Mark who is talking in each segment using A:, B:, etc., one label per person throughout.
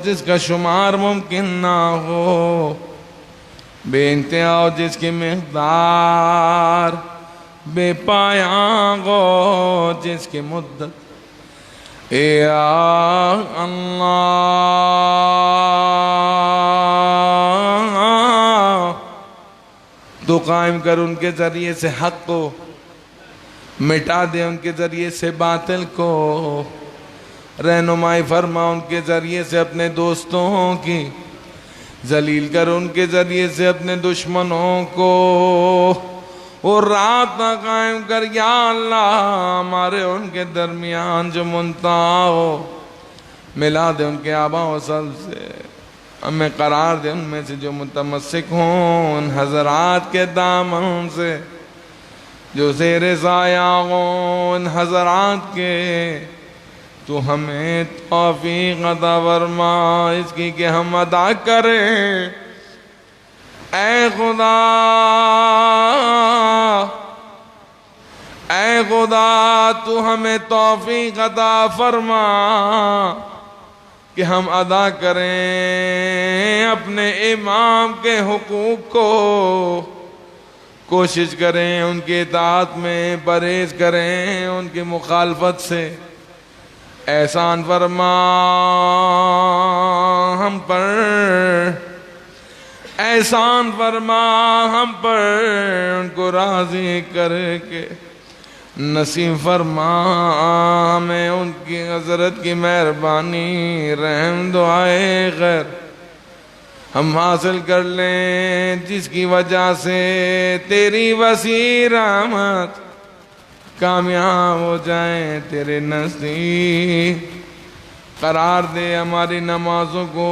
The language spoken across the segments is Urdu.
A: جس کا شمار ممکن نہ ہو، بے انتہا جس کی مقدار بے پایاں ہو، جس کی مدت اے اللہ تو قائم کر ان کے ذریعے سے حق کو، مٹا دے ان کے ذریعے سے باطل کو، رہنمائی فرما ان کے ذریعے سے اپنے دوستوں کی، ذلیل کر ان کے ذریعے سے اپنے دشمنوں کو، اور رات نہ قائم کر یا اللہ ہمارے ان کے درمیان جو منتہا ہو، ملا دے ان کے آبا و اصل سے، ہمیں قرار دے ان میں سے جو متمسک ہوں ان حضرات کے دامن سے، جو زیر سایہ ہوں ان حضرات کے، تو ہمیں توفیق عطا فرما اس کی کہ ہم ادا کریں۔ اے خدا، اے خدا تو ہمیں توفیق عطا فرما کہ ہم ادا کریں اپنے امام کے حقوق کو، کوشش کریں ان کی اطاعت میں، پرہیز کریں ان کی مخالفت سے۔ احسان فرما ہم پر، احسان فرما ہم پر، ان کو راضی کر کے نصیب فرما ہمیں ان کی حضرت کی مہربانی، رحم، دعائے خیر ہم حاصل کر لیں، جس کی وجہ سے تیری وسیع رحمت کامیاب ہو جائیں تیرے نزدیک۔ قرار دے ہماری نمازوں کو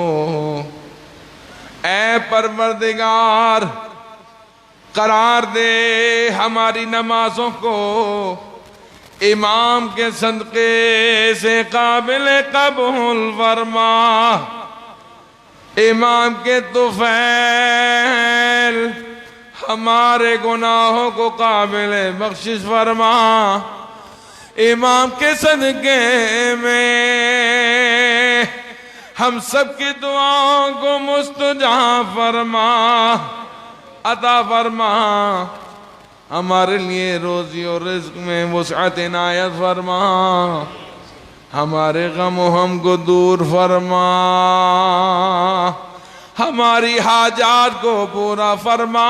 A: اے پروردگار، قرار دے ہماری نمازوں کو امام کے صدقے سے قابل قبول فرما، امام کے طفیل ہمارے گناہوں کو قابل بخشش فرما، امام کے صدقے میں ہم سب کی دعاؤں کو مستجاب فرما، عطا فرما، ہمارے لیے روزی اور رزق میں وسعت عنایت فرما، ہمارے غم و ہم کو دور فرما، ہماری حاجات کو پورا فرما،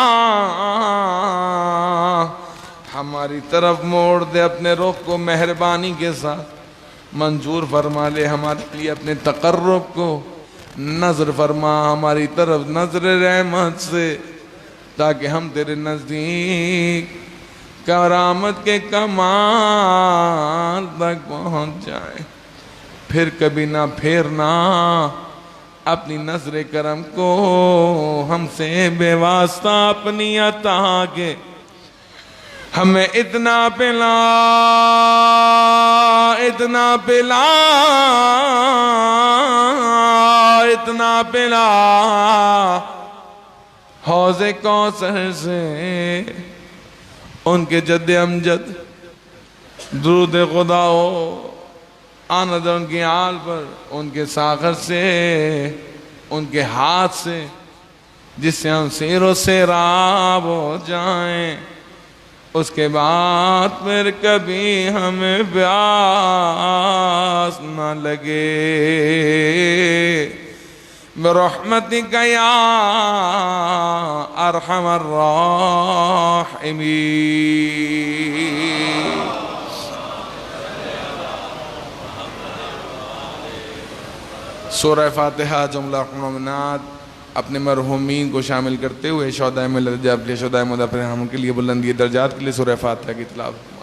A: ہماری طرف موڑ دے اپنے رخ کو، مہربانی کے ساتھ منظور فرما لے ہمارے لیے اپنے تقرب کو، نظر فرما ہماری طرف نظر رحمت سے، تاکہ ہم تیرے نزدیک کرامت کے کمال تک پہنچ جائیں، پھر کبھی نہ پھیرنا اپنی نظر کرم کو ہم سے بے واسطہ اپنی عطا کے، ہمیں اتنا پلا، اتنا پلا، اتنا پلا حوض کوثر سے، ان کے جد امجد درود خدا ہو آند ان کی آل پر، ان کے ساغر سے، ان کے ہاتھ سے، جس سے ہم سیر و سیراب ہو جائیں، اس کے بعد پھر کبھی ہمیں پیاس نہ لگے، برحمتک یا ارحم الراحمین۔ سورہ فاتحہ جملہ مومنات اپنے مرحومین کو شامل کرتے ہوئے شہدائے ملت جعفریہ، شہدائے مظفر ہم کے لیے بلندی درجات کے لیے سورہ فاتحہ کی تلاوت۔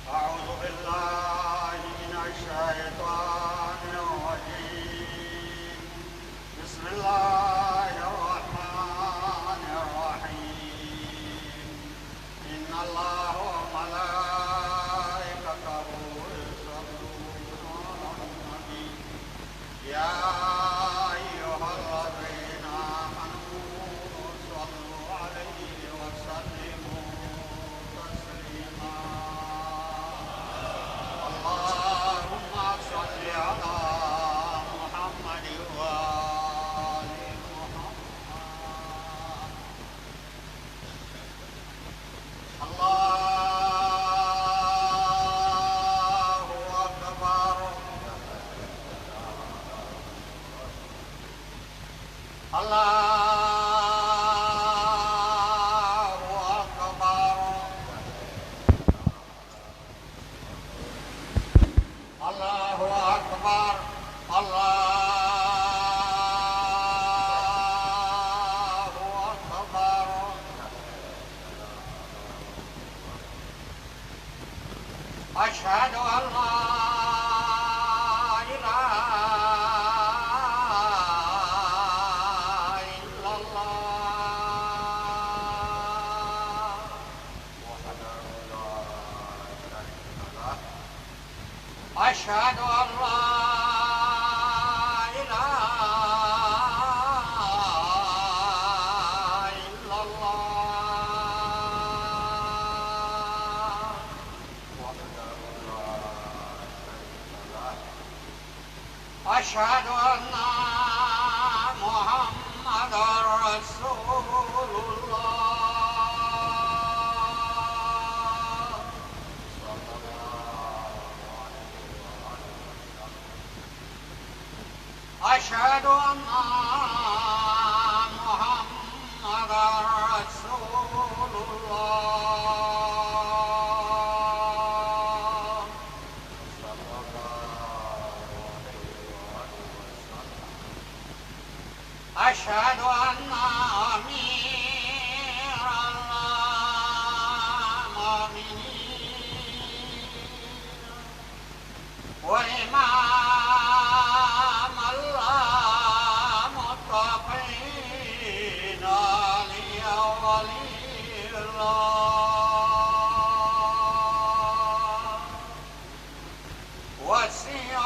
B: أعوذ بالله أشهد أن لا إله إلا الله وحده لا شريك له أشهد أن لا إله إلا الله وحده لا شريك له أشهد أن محمدا رسول الله صلى الله عليه وسلم أشهد أن محمدا رسول الله صلى الله عليه وسلم أشهد أن أمير المؤمنين وإمام المتقين علي ولي الله وسيع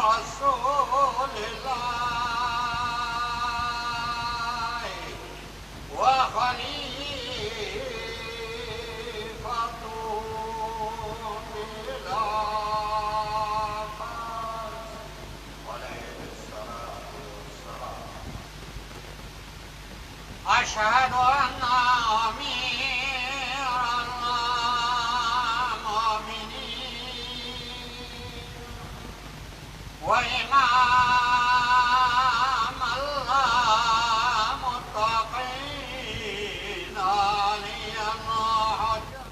B: رسول الله وخليفته بالعباس عليه الصلاة والسلام أشهد أن أمير المؤمنين وإمام المتقين علي الحجة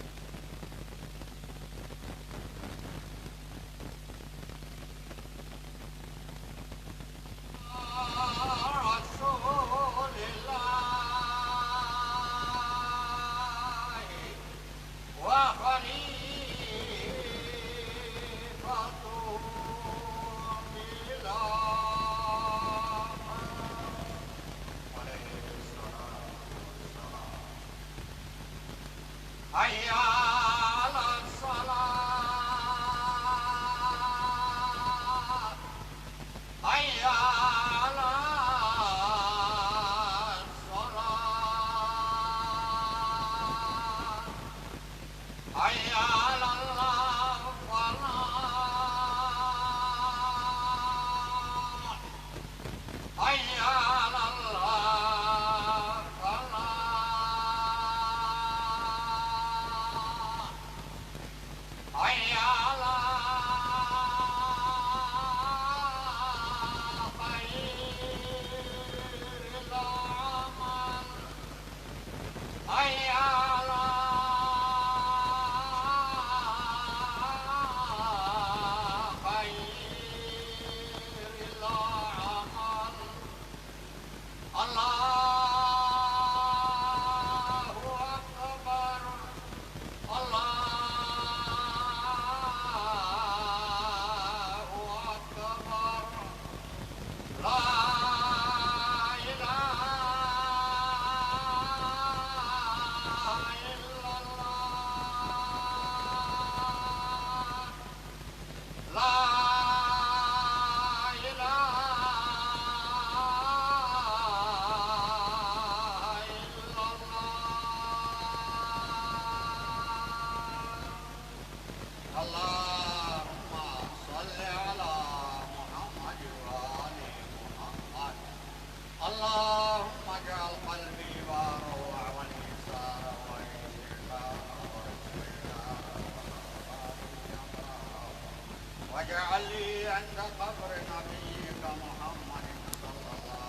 B: رسول الله وخليفته بالعباس عليه الصلاة والسلام حي على الصلاة حي على الصلاة حي على الفلاح حي على الفلاح حي على خير العمل حي على خير العمل الله أكبر الله أكبر لا إله إلا الله لا إله إلا الله اللهم صل على محمد وآل محمد اللهم اجعل قلبي وروع ولسان وإنسان واجعل لي عند قبر نبيك محمد صلى الله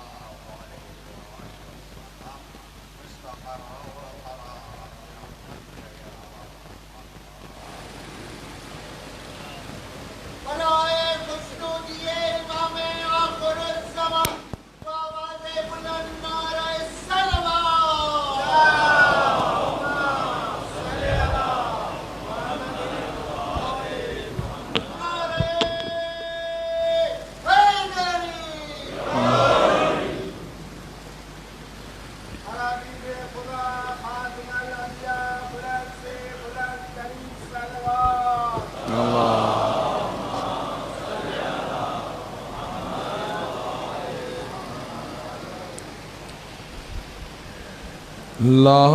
B: برائے خوشنودی امام آخر الزمان و آواز بلند نعرہ
A: لا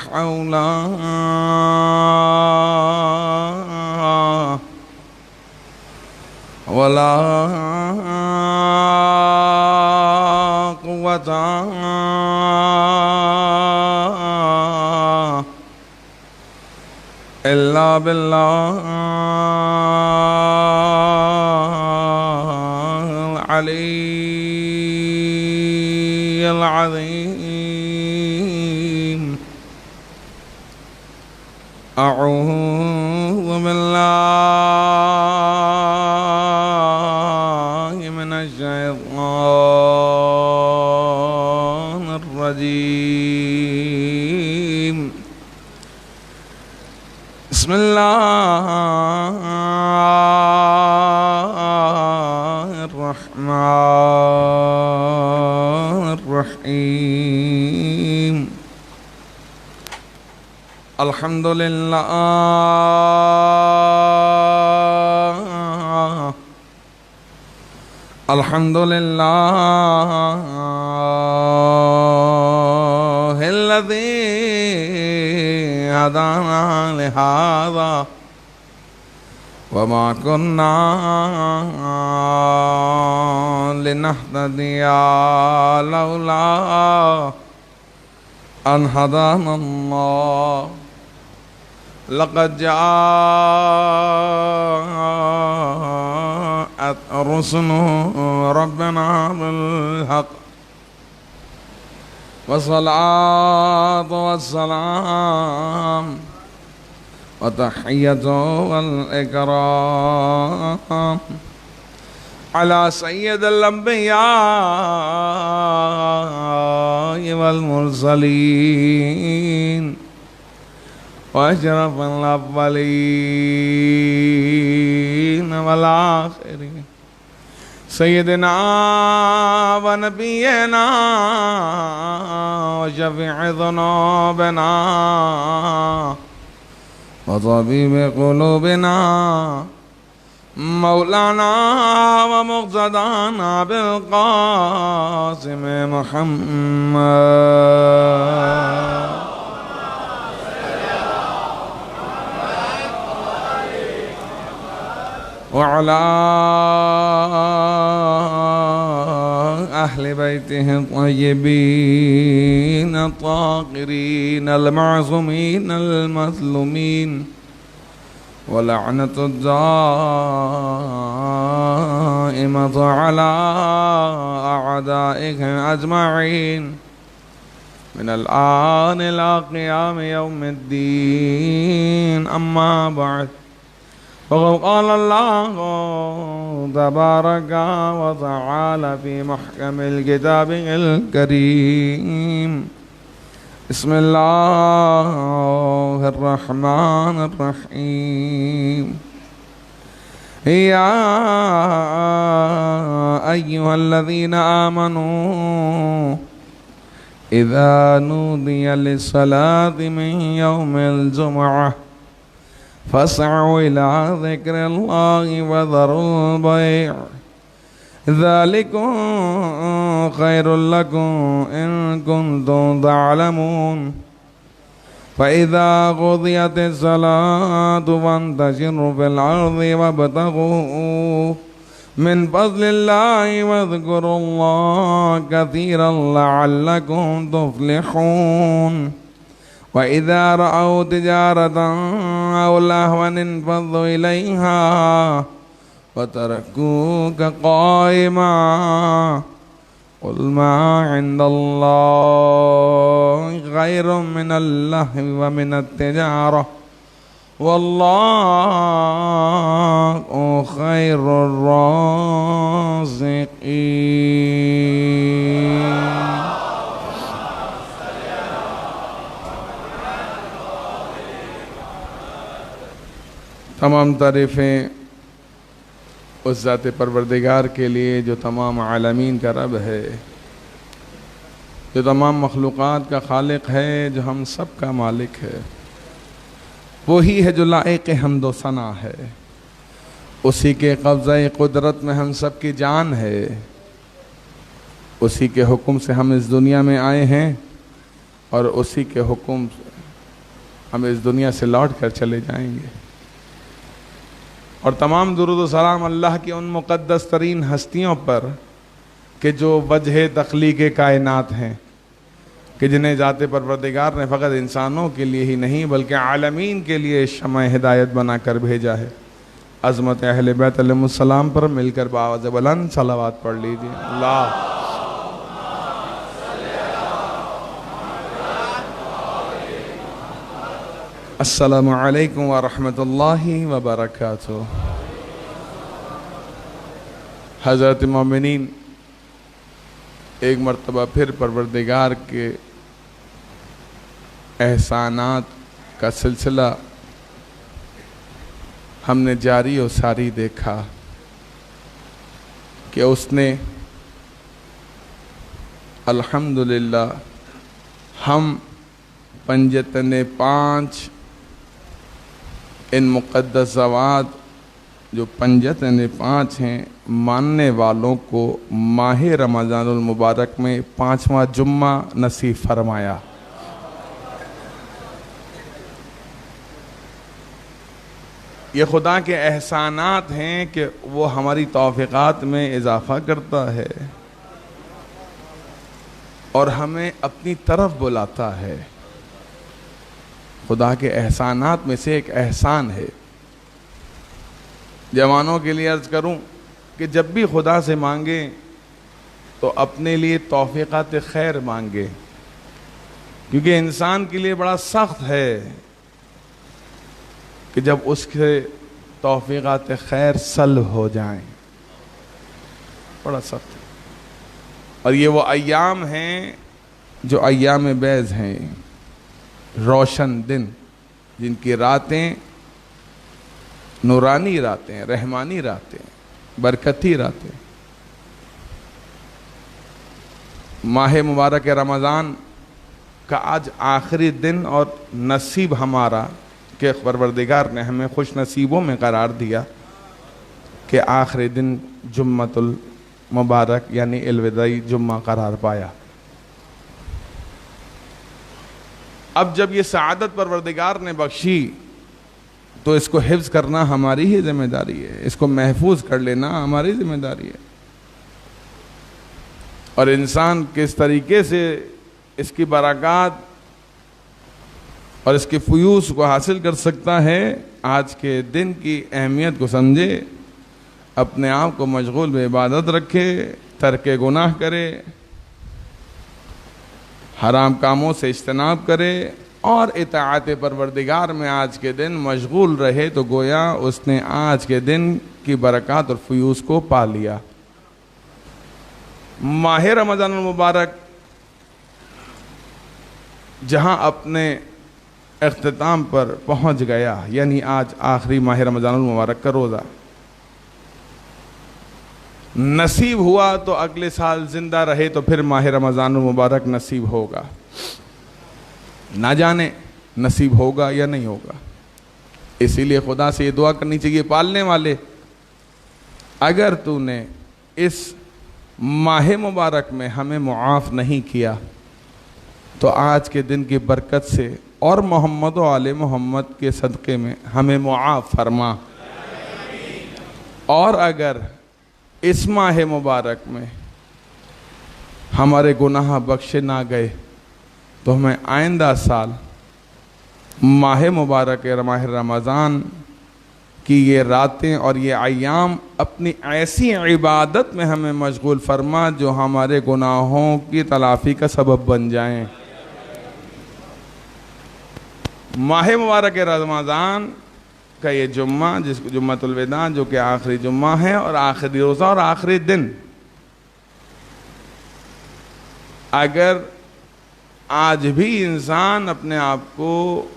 A: حول ولا قوة إلا بالله العلي العظيم. أعوذ بالله من الشيطان الرجيم. بسم الله الرحمن الرحيم. الحمد لله الحمد لله الذي هدانا لهذا وما كنا لنهتدي لولا أن هدانا الله. لقد جاءت رسل ربنا بالحق والصلاة والسلام وتحية والإكرام على سيد الأنبياء والمرسلين وأشرف الأولين والآخرين سيدنا ونبينا وشفيع ذنوبنا وطبيب قلوبنا مولانا ومقتدانا بالقاسم محمد وعلى أهل بيته الطيبين الطاهرين المعصومين المظلومين ولعنة الدائمة على أعدائهم أجمعين من الآن إلى قيام يوم الدين. أما بعد فقد قال الله تبارك وتعالى في محكم الكتاب الكريم. بسم الله الرحمن الرحيم. يا أيها الذين آمنوا إذا نودي للصلاة من يوم الجمعة فاسعوا إلى ذكر الله وذروا البيع ذلكم خير لكم إن كنتم تعلمون. فإذا قضيت الصلاة فانتشروا في الأرض وابتغوا من فضل الله واذكروا الله كثيرا لعلكم تفلحون. وإذا رأوا تجارة أو لهوا انفضوا إليها وتركوك قائما قل ما عند الله خير من اللهو ومن التجارة والله خير الرازقين. تمام تعریفیں اس ذات پروردگار کے لیے جو تمام عالمین کا رب ہے، جو تمام مخلوقات کا خالق ہے، جو ہم سب کا مالک ہے. وہی ہے جو لائق حمد و ثنا ہے. اسی کے قبضہ قدرت میں ہم سب کی جان ہے. اسی کے حکم سے ہم اس دنیا میں آئے ہیں اور اسی کے حکم سے ہم اس دنیا سے لوٹ کر چلے جائیں گے. اور تمام درود و سلام اللہ کی ان مقدس ترین ہستیوں پر کہ جو وجہ تخلیق کائنات ہیں، کہ جنہیں ذات پروردگار نے فقط انسانوں کے لیے ہی نہیں بلکہ عالمین کے لیے شمع ہدایت بنا کر بھیجا ہے. عظمت اہل بیت علیہ السلام پر مل کر بآواز بلند صلوات پڑھ لیجیے. اللہ السلام علیکم ورحمۃ اللہ وبرکاتہ. حضرت مومنین، ایک مرتبہ پھر پروردگار کے احسانات کا سلسلہ ہم نے جاری و ساری دیکھا کہ اس نے الحمدللہ ہم پنجتن 5 ان مقدس ذوات جو پنجتن 5 ہیں ماننے والوں کو ماہ رمضان المبارک میں 5واں جمعہ نصیب فرمایا. یہ خدا کے احسانات ہیں کہ وہ ہماری توفیقات میں اضافہ کرتا ہے اور ہمیں اپنی طرف بلاتا ہے. خدا کے احسانات میں سے ایک احسان ہے. جوانوں کے لیے عرض کروں کہ جب بھی خدا سے مانگیں تو اپنے لیے توفیقات خیر مانگیں، کیونکہ انسان کے لیے بڑا سخت ہے کہ جب اس کے توفیقات خیر سلب ہو جائیں. بڑا سخت ہے. اور یہ وہ ایام ہیں جو ایام بیض ہیں، روشن دن، جن کی راتیں نورانی راتیں، رحمانی راتیں، برکتی راتیں. ماہ مبارک رمضان کا آج آخری دن اور نصیب ہمارا کہ پروردگار نے ہمیں خوش نصیبوں میں قرار دیا کہ آخری دن جمعۃ المبارک یعنی الوداعی جمعہ قرار پایا. اب جب یہ سعادت پروردگار نے بخشی تو اس کو حفظ کرنا ہماری ہی ذمہ داری ہے، اس کو محفوظ کر لینا ہماری ذمہ داری ہے. اور انسان کس طریقے سے اس کی برکات اور اس کے فیوز کو حاصل کر سکتا ہے، آج کے دن کی اہمیت کو سمجھے، اپنے آپ کو مشغول بعبادت رکھے، ترک گناہ کرے، حرام کاموں سے اجتناب کرے اور اطاعت پروردگار میں آج کے دن مشغول رہے تو گویا اس نے آج کے دن کی برکات اور فیوز کو پا لیا. ماہ رمضان المبارک جہاں اپنے اختتام پر پہنچ گیا، یعنی آج آخری ماہ رمضان المبارک کا روزہ نصیب ہوا تو اگلے سال زندہ رہے تو پھر ماہ رمضان المبارک نصیب ہوگا. نہ جانے نصیب ہوگا یا نہیں ہوگا. اسی لیے خدا سے یہ دعا کرنی چاہیے، پالنے والے اگر تو نے اس ماہ مبارک میں ہمیں معاف نہیں کیا تو آج کے دن کی برکت سے اور محمد و آل محمد کے صدقے میں ہمیں معاف فرما. اور اگر اس ماہ مبارک میں ہمارے گناہ بخشے نہ گئے تو ہمیں آئندہ سال ماہ مبارک ماہ رمضان کہ یہ راتیں اور یہ ایام اپنی ایسی عبادت میں ہمیں مشغول فرما جو ہمارے گناہوں کی تلافی کا سبب بن جائیں۔ ماہ مبارک رمضان کا یہ جمعہ، جس کو جمعۃ الوداع، جو کہ آخری جمعہ ہے اور آخری روزہ اور آخری دن، اگر آج بھی انسان اپنے آپ کو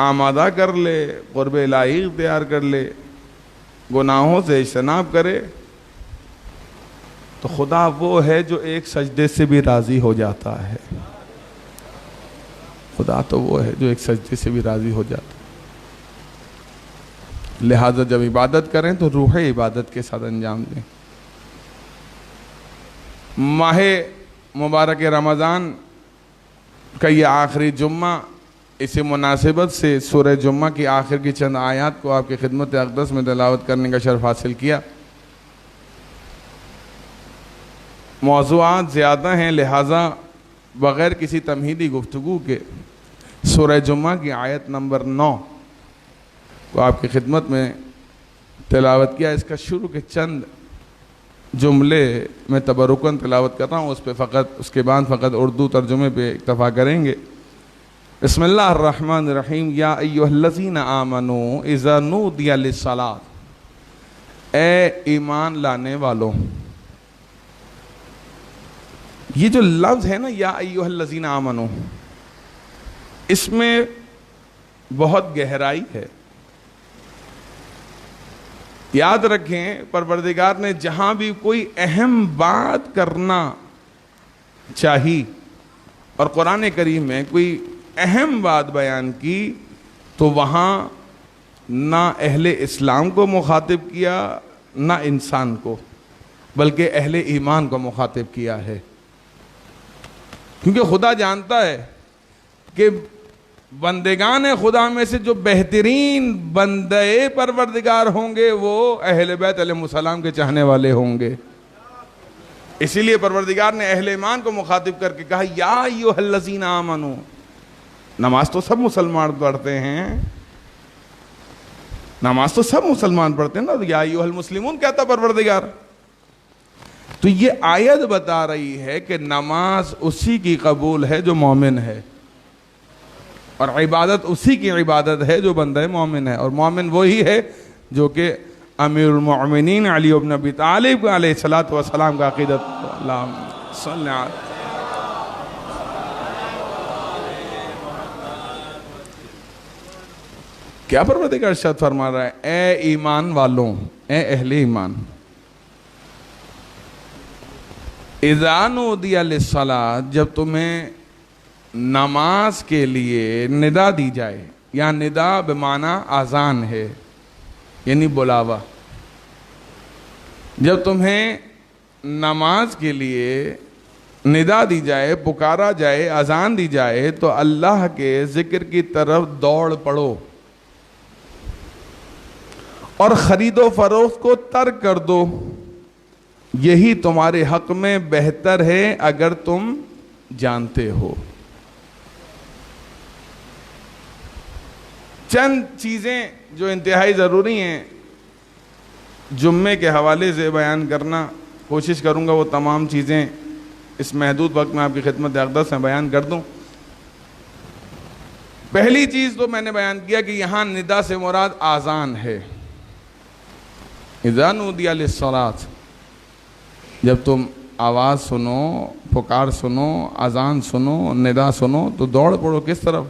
A: آمادہ کر لے، قرب الہی اختیار کر لے، گناہوں سے اجتناب کرے، تو خدا وہ ہے جو ایک سجدے سے بھی راضی ہو جاتا ہے۔ خدا تو وہ ہے جو ایک سجدے سے بھی راضی ہو جاتا ہے۔ لہذا جب عبادت کریں تو روح عبادت کے ساتھ انجام دیں۔ ماہ مبارک رمضان کا یہ آخری جمعہ، اسی مناسبت سے سورہ جمعہ کی آخر کی چند آیات کو آپ کی خدمت اقدس میں تلاوت کرنے کا شرف حاصل کیا۔ موضوعات زیادہ ہیں، لہٰذا بغیر کسی تمہیدی گفتگو کے سورہ جمعہ کی آیت نمبر 9 کو آپ کی خدمت میں تلاوت کیا۔ اس کا شروع کے چند جملے میں تبرکاً تلاوت کر رہا ہوں، اس کے بعد فقط اردو ترجمے پہ اکتفا کریں گے۔ بسم اللہ الرحمن الرحیم۔ یا ایھا الذین آمنوا اذا نودی للصلاۃ، اے ایمان لانے والوں۔ یہ جو لفظ ہے نا، یا ایھا الذین آمنوا، اس میں بہت گہرائی ہے۔ یاد رکھیں، پروردگار نے جہاں بھی کوئی اہم بات کرنا چاہی اور قرآن کریم میں کوئی اہم بات بیان کی تو وہاں نہ اہل اسلام کو مخاطب کیا نہ انسان کو، بلکہ اہل ایمان کو مخاطب کیا ہے، کیونکہ خدا جانتا ہے کہ بندگان خدا میں سے جو بہترین بندے پروردگار ہوں گے وہ اہل بیت علیہ السلام کے چاہنے والے ہوں گے۔ اسی لیے پروردگار نے اہل ایمان کو مخاطب کر کے کہا یا ایھا الذین آمنوا۔ نماز تو سب مسلمان پڑھتے ہیں، نماز تو سب مسلمان پڑھتے ہیں نا، یا ایھا المسلمون کہتا پروردگار۔ تو یہ آیت بتا رہی ہے کہ نماز اسی کی قبول ہے جو مومن ہے، اور عبادت اسی کی عبادت ہے جو بندہ مومن ہے، اور مومن وہی ہے جو کہ امیر المؤمنین علی بن ابی طالب علیہ السلام کا عقیدت۔ اللہم صلی علی۔ کیا پروردگار ارشاد فرما رہا ہے؟ اے ایمان والوں، اے اہل ایمان، اذا نودی للصلاۃ، جب تمہیں نماز کے لیے ندا دی جائے، یا ندا بمعنی آذان ہے، یعنی بلاوا۔ جب تمہیں نماز کے لیے ندا دی جائے، پکارا جائے، اذان دی جائے تو اللہ کے ذکر کی طرف دوڑ پڑو اور خرید و فروخت کو ترک کر دو، یہی تمہارے حق میں بہتر ہے اگر تم جانتے ہو۔ چند چیزیں جو انتہائی ضروری ہیں جمعے کے حوالے سے بیان کرنا کوشش کروں گا، وہ تمام چیزیں اس محدود وقت میں آپ کی خدمت اقدس میں بیان کر دوں۔ پہلی چیز تو میں نے بیان کیا کہ یہاں ندا سے مراد آذان ہے۔ اذا نودی للصلاۃ، جب تم آواز سنو، پکار سنو، اذان سنو، ندا سنو تو دوڑ پڑو کس طرف؟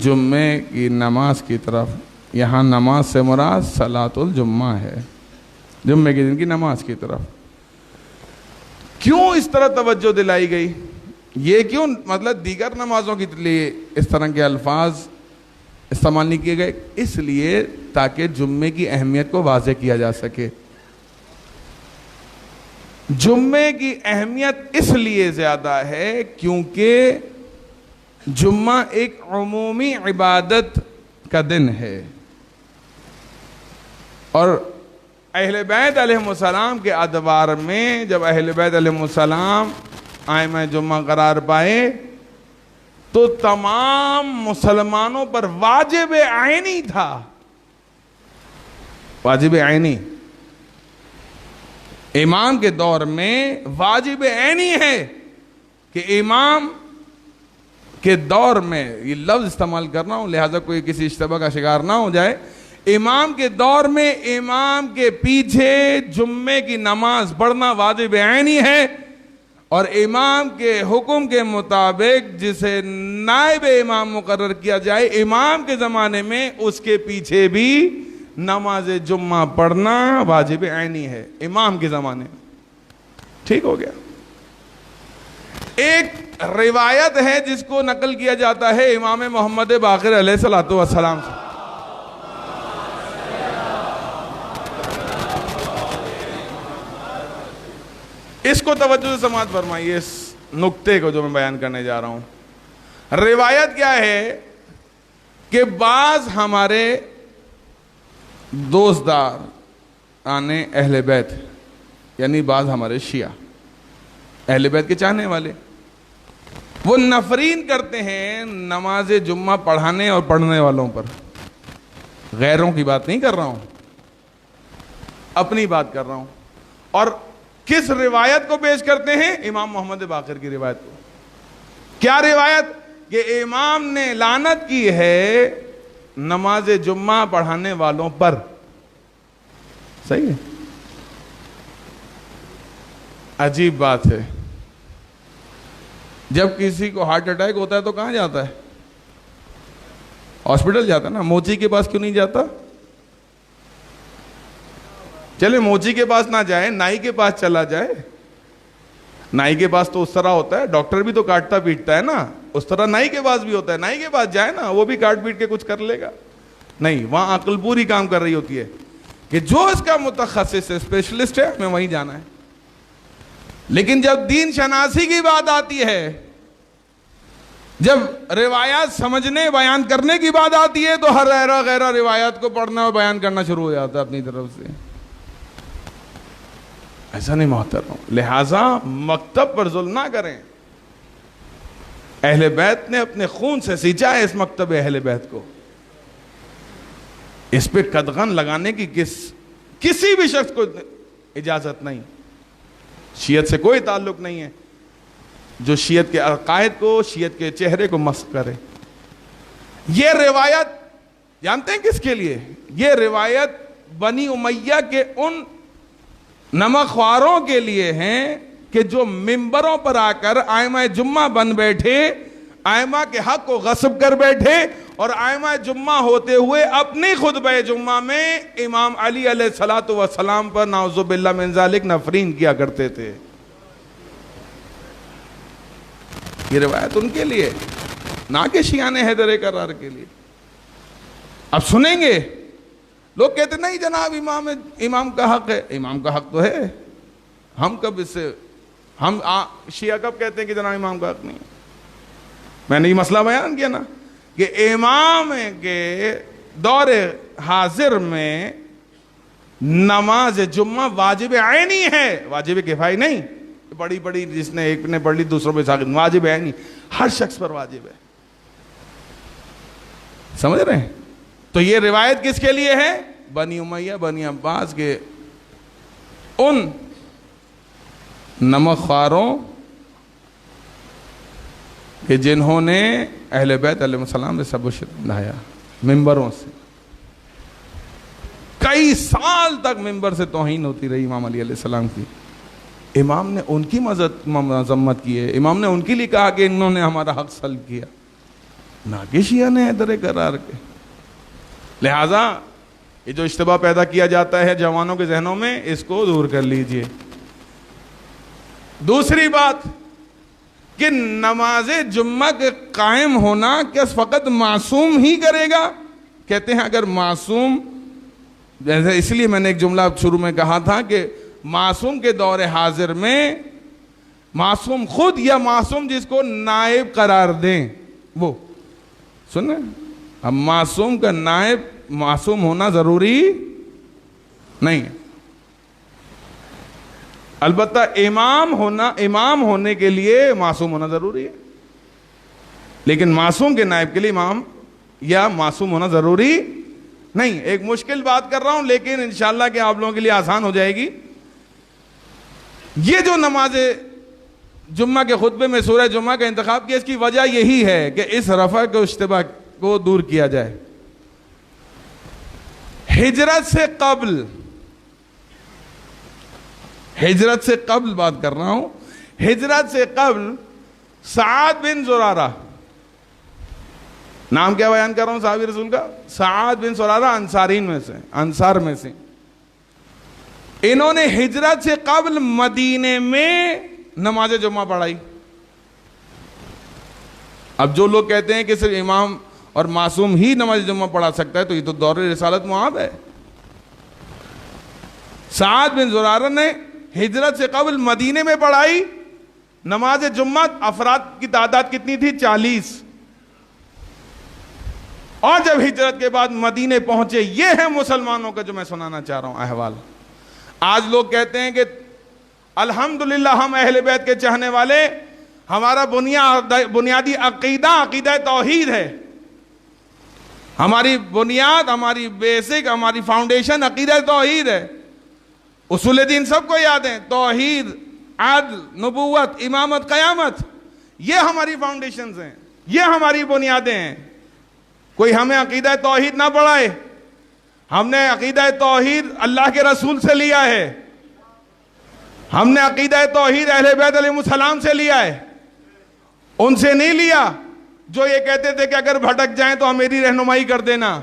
A: جمعے کی نماز کی طرف۔ یہاں نماز سے مراد صلاۃ الجمعہ ہے، جمعے کے دن کی نماز کی طرف۔ کیوں اس طرح توجہ دلائی گئی؟ یہ کیوں مطلب دیگر نمازوں کے لیے اس طرح کے الفاظ استعمال نہیں کیے گئے؟ اس لیے تاکہ جمعے کی اہمیت کو واضح کیا جا سکے۔ جمعے کی اہمیت اس لیے زیادہ ہے کیونکہ جمعہ ایک عمومی عبادت کا دن ہے، اور اہل بیت علیہ السلام کے ادوار میں جب اہل بیت علیہ السلام آئمہ جمعہ قرار پائے تو تمام مسلمانوں پر واجب عینی تھا، واجب عینی، امام کے دور میں واجب عینی ہے کہ امام کے دور میں، یہ لفظ استعمال کر رہا ہوں لہذا کوئی کسی اشتباہ کا شکار نہ ہو جائے، امام کے دور میں امام کے پیچھے جمعے کی نماز پڑھنا واجب عینی ہے، اور امام کے حکم کے مطابق جسے نائب امام مقرر کیا جائے امام کے زمانے میں، اس کے پیچھے بھی نماز جمعہ پڑھنا واجب عینی ہے امام کے زمانے میں۔ ٹھیک ہو گیا۔ ایک روایت ہے جس کو نقل کیا جاتا ہے امام محمد باقر علیہ الصلوۃ والسلام سے، اس کو توجہ سے سماعت فرمائیے، اس نقطے کو جو میں بیان کرنے جا رہا ہوں۔ روایت کیا ہے کہ بعض ہمارے دوستدار آنے اہل بیت، یعنی بعض ہمارے شیعہ اہل بیت کے چاہنے والے، وہ نفرین کرتے ہیں نماز جمعہ پڑھانے اور پڑھنے والوں پر۔ غیروں کی بات نہیں کر رہا ہوں، اپنی بات کر رہا ہوں۔ اور کس روایت کو پیش کرتے ہیں؟ امام محمد باقر کی روایت کو۔ کیا روایت؟ کہ امام نے لعنت کی ہے نماز جمعہ پڑھانے والوں پر۔ صحیح ہے؟ عجیب بات ہے، جب کسی کو ہارٹ اٹیک ہوتا ہے تو کہاں جاتا ہے؟ ہاسپٹل جاتا ہے نا، موچی کے پاس کیوں نہیں جاتا؟ چلے موچی کے پاس نہ جائے، نائی کے پاس چلا جائے۔ نائی کے پاس تو اس طرح ہوتا ہے، ڈاکٹر بھی تو کاٹتا پیٹتا ہے نا، اس طرح نائی کے پاس بھی ہوتا ہے، نائی کے پاس جائے نا، وہ بھی کاٹ پیٹ کے کچھ کر لے گا؟ نہیں، وہاں عقل پوری کام کر رہی ہوتی ہے کہ جو اس کا متخصص ہے، اسپیشلسٹ ہے، ہمیں وہیں جانا ہے۔ لیکن جب دین شناسی کی بات آتی ہے، جب روایات سمجھنے بیان کرنے کی بات آتی ہے، تو ہر غیرہ روایات کو پڑھنا اور بیان کرنا شروع ہو جاتا ہے اپنی طرف سے۔ ایسا نہیں محترم، لہٰذا مکتب پر ظلم نہ کریں۔ اہل بیت نے اپنے خون سے سینچا ہے اس مکتب اہل بیت کو، اس پہ قدغن لگانے کی کسی بھی شخص کو اجازت نہیں۔ شیعت سے کوئی تعلق نہیں ہے جو شیعت کے عقائد کو، شیعت کے چہرے کو مسخ کرے۔ یہ روایت جانتے ہیں کس کے لیے؟ یہ روایت بنی امیہ کے ان نمک خواروں کے لیے ہیں کہ جو ممبروں پر آ کر ائمہ جمعہ بن بیٹھے، ائمہ کے حق کو غصب کر بیٹھے، اور ائمہ جمعہ ہوتے ہوئے اپنی خطبہ جمعہ میں امام علی علیہ الصلوۃ والسلام پر نعوذ باللہ من ذالک نفرین کیا کرتے تھے۔ یہ روایت ان کے لیے، نہ کہ شیعان حیدر کرار کے لیے۔ اب سنیں گے لوگ کہتے نہیں جناب امام کا حق ہے۔ امام کا حق تو ہے، ہم کب اس سے، ہم شیعہ کب کہتے ہیں کہ جناب امام کا حق نہیں ہے؟ میں نے یہ مسئلہ بیان کیا نا کہ امام کے دور حاضر میں نماز جمعہ واجب عینی ہے، واجب کفائی نہیں۔ پڑھی جس نے ایک نے پڑھ لی دوسروں پہ ساقط، واجب عینی ہر شخص پر واجب ہے۔ سمجھ رہے ہیں؟ تو یہ روایت کس کے لیے ہے؟ بنی امیہ بنی عباس کے ان نمک خواروں کہ جنہوں نے اہل بیت علیہ السلام سے سب شرم لایا ممبروں سے۔ کئی سال تک ممبر سے توہین ہوتی رہی امام علی علیہ السلام کی۔ امام نے ان کی مذمت کی ہے، امام نے ان کے لیے کہا کہ انہوں نے ہمارا حق سلب کیا، نہ کہ شیعہ نے حیدر کرار کے۔ لہٰذا یہ جو اشتباہ پیدا کیا جاتا ہے جوانوں کے ذہنوں میں، اس کو دور کر لیجئے۔ دوسری بات کہ نماز جمعہ کے قائم ہونا کیا فقط معصوم ہی کرے گا؟ کہتے ہیں اگر معصوم، جیسے اس لیے میں نے ایک جملہ شروع میں کہا تھا کہ معصوم کے دور حاضر میں معصوم خود یا معصوم جس کو نائب قرار دیں وہ سنیں، اب معصوم کا نائب معصوم ہونا ضروری نہیں ہے، البتہ امام ہونے کے لیے معصوم ہونا ضروری ہے۔ لیکن معصوم کے نائب کے لیے امام یا معصوم ہونا ضروری نہیں. ایک مشکل بات کر رہا ہوں لیکن انشاءاللہ کہ آپ لوگوں کے لیے آسان ہو جائے گی. یہ جو نماز جمعہ کے خطبے میں سورہ جمعہ کا انتخاب کیا، اس کی وجہ یہی ہے کہ اس رفع کو اشتباہ کو دور کیا جائے. ہجرت سے قبل بات کر رہا ہوں. ہجرت سے قبل سعد بن زرارہ، نام کیا بیان کر رہا ہوں صحابی رسول کا؟ سعد بن زرارہ، انصار میں سے. انہوں نے ہجرت سے قبل مدینے میں نماز جمعہ پڑھائی. اب جو لوگ کہتے ہیں کہ صرف امام اور معصوم ہی نماز جمعہ پڑھا سکتا ہے تو یہ تو دور رسالت معاب ہے. سعد بن زرارہ نے ہجرت سے قبل مدینے میں پڑھائی نماز جمعہ. افراد کی تعداد کتنی تھی؟ 40. اور جب ہجرت کے بعد مدینے پہنچے، یہ ہے مسلمانوں کا جو میں سنانا چاہ رہا ہوں احوال. آج لوگ کہتے ہیں کہ الحمدللہ ہم اہل بیت کے چاہنے والے، ہمارا بنیادی عقیدہ توحید ہے. ہماری بنیاد، ہماری بیسک، ہماری فاؤنڈیشن عقیدہ توحید ہے. اصول دین سب کو یاد ہیں، توحید، عدل، نبوت، امامت، قیامت. یہ ہماری فاؤنڈیشنز ہیں، یہ ہماری بنیادیں ہیں. کوئی ہمیں عقیدہ توحید نہ پڑھائے. ہم نے عقیدہ توحید اللہ کے رسول سے لیا ہے. ہم نے عقیدہ توحید اہل بیت علیہ السلام سے لیا ہے، ان سے نہیں لیا جو یہ کہتے تھے کہ اگر بھٹک جائیں تو میری رہنمائی کر دینا.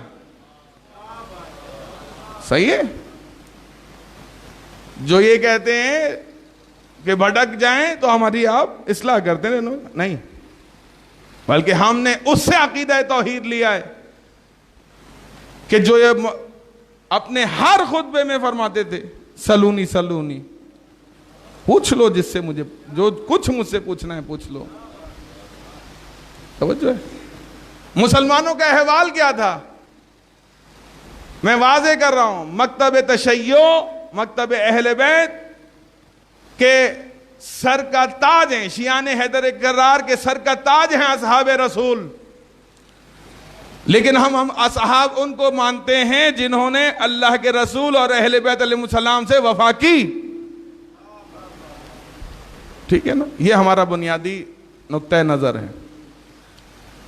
A: صحیح ہے؟ جو یہ کہتے ہیں کہ بھٹک جائیں تو ہماری آپ اصلاح کرتے نہیں، بلکہ ہم نے اس سے عقیدہ توحید لیا ہے کہ جو یہ اپنے ہر خطبے میں فرماتے تھے سلونی سلونی، پوچھ لو جس سے مجھے جو کچھ مجھ سے پوچھنا ہے پوچھ لو. توجہ ہے؟ مسلمانوں کا احوال کیا تھا میں واضح کر رہا ہوں. مکتب تشیع، مکتب اہل بیت کے سر کا تاج ہیں، شیعان حیدر کرار کے سر کا تاج ہیں اصحاب رسول. لیکن ہم اصحاب ان کو مانتے ہیں جنہوں نے اللہ کے رسول اور اہل بیت علیہ السلام سے وفا کی. ٹھیک ہے نا؟ یہ ہمارا بنیادی نقطہ نظر ہے.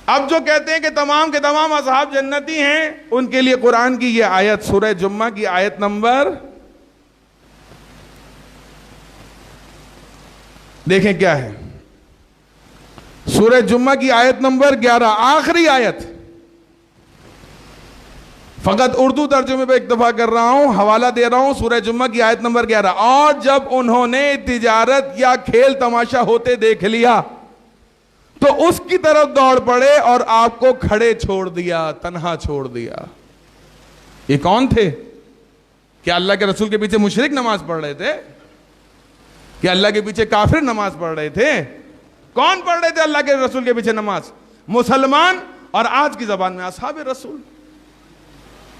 A: اب جو کہتے ہیں کہ تمام کے تمام اصحاب جنتی ہیں، ان کے لیے قرآن کی یہ آیت، سورہ جمعہ کی آیت نمبر دیکھیں کیا ہے. سورہ جمعہ کی آیت نمبر 11، آخری آیت. فقط اردو ترجمے پہ اکتفا کر رہا ہوں، حوالہ دے رہا ہوں. سورہ جمعہ کی آیت نمبر 11. اور جب انہوں نے تجارت یا کھیل تماشا ہوتے دیکھ لیا تو اس کی طرف دوڑ پڑے اور آپ کو کھڑے چھوڑ دیا، تنہا چھوڑ دیا. یہ کون تھے؟ کیا اللہ کے رسول کے پیچھے مشرک نماز پڑھ رہے تھے؟ کیا اللہ کے پیچھے کافر نماز پڑھ رہے تھے؟ کون پڑھ رہے تھے اللہ کے رسول کے پیچھے نماز؟ مسلمان، اور آج کی زبان میں اصحاب رسول.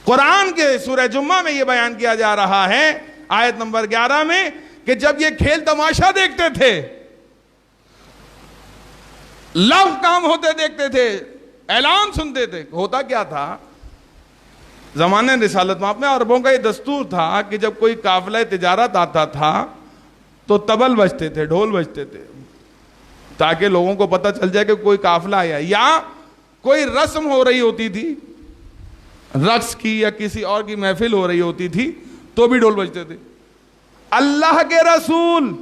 A: قرآن کے سورہ جمعہ میں یہ بیان کیا جا رہا ہے آیت نمبر 11 میں کہ جب یہ کھیل تماشا دیکھتے تھے، لو کام ہوتے دیکھتے تھے، اعلان سنتے تھے. ہوتا کیا تھا زمانے رسالت میں عربوں کا یہ دستور تھا کہ جب کوئی قافلہ تجارت آتا تھا تو طبل بجتے تھے، ڈھول بجتے تھے، تاکہ لوگوں کو پتہ چل جائے کہ کوئی قافلہ آیا. یا کوئی رسم ہو رہی ہوتی تھی، رقص کی یا کسی اور کی محفل ہو رہی ہوتی تھی تو بھی ڈھول بجتے تھے. اللہ کے رسول،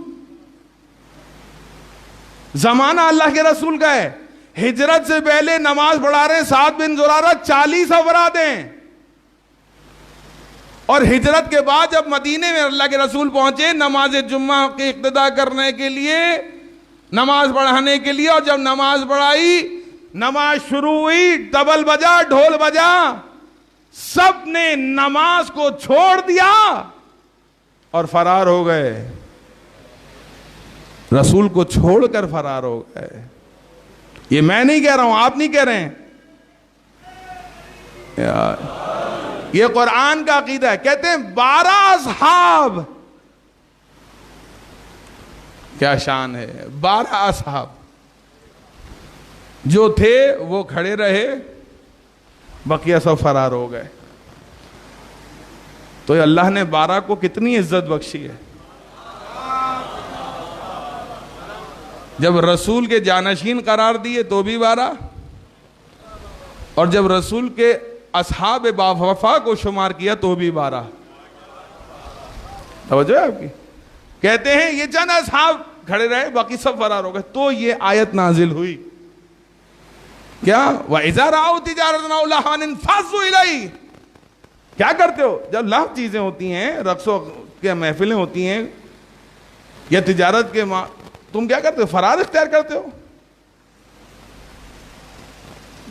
A: زمانہ اللہ کے رسول کا ہے، ہجرت سے پہلے نماز پڑھا رہے ہیں سعد بن زرارہ، 40 افراد ہیں. اور ہجرت کے بعد جب مدینے میں اللہ کے رسول پہنچے نماز جمعہ کی اقتدا کرنے کے لیے، نماز پڑھانے کے لیے، اور جب نماز پڑھائی، نماز شروع ہوئی، طبل بجا، ڈھول بجا، سب نے نماز کو چھوڑ دیا اور فرار ہو گئے. رسول کو چھوڑ کر فرار ہو گئے. یہ میں نہیں کہہ رہا ہوں، آپ نہیں کہہ رہے ہیں. یہ قرآن کا عقیدہ ہے. کہتے ہیں 12 اصحاب، کیا شان ہے، 12 اصحاب. جو تھے وہ کھڑے رہے، بقیہ سب فرار ہو گئے. تو اللہ نے 12 کو کتنی عزت بخشی ہے. جب رسول کے جانشین قرار دیے تو بھی 12، اور جب رسول کے اصحاب باوفا کو شمار کیا تو بھی 12. توجہ ہے آپ کی. کہتے ہیں یہ چند اصحاب کھڑے رہے، باقی سب فرار ہو گئے. تو یہ آیت نازل ہوئی کیا؟ وَإِذَا رَأَوْا تِجَارَةً أَوْ لَهْوًا انفَضُّوا إِلَيْهِ. کیا کرتے ہو جب لاکھ چیزیں ہوتی ہیں، رقص و کے محفلیں ہوتی ہیں یا تجارت کے تم کیا کرتے ہو؟ فرار اختیار کرتے ہو.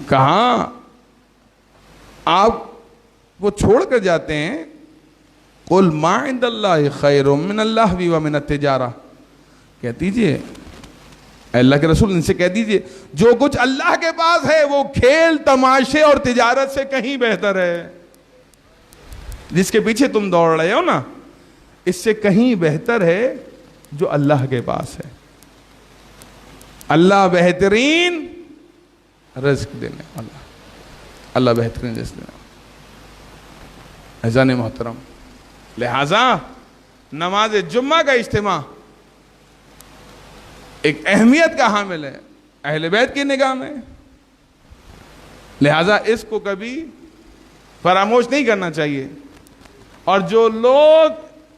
A: کہاں آپ وہ چھوڑ کر جاتے ہیں. قُلْ مَا عِنْدَ اللَّهِ خَيْرٌ مِّنَ اللَّهْوِ وَمِنَ التِّجَارَةِ. کہہ دیجئے اے اللہ کے رسول، ان سے کہہ دیجئے جو کچھ اللہ کے پاس ہے وہ کھیل تماشے اور تجارت سے کہیں بہتر ہے. جس کے پیچھے تم دوڑ رہے ہو نا، اس سے کہیں بہتر ہے جو اللہ کے پاس ہے. اللہ بہترین رزق دینے والا، اللہ بہترین رزق دینے والا. عزیزان محترم، لہذا نماز جمعہ کا اجتماع ایک اہمیت کا حامل ہے اہل بیت کی نگاہ میں. لہذا اس کو کبھی فراموش نہیں کرنا چاہیے. اور جو لوگ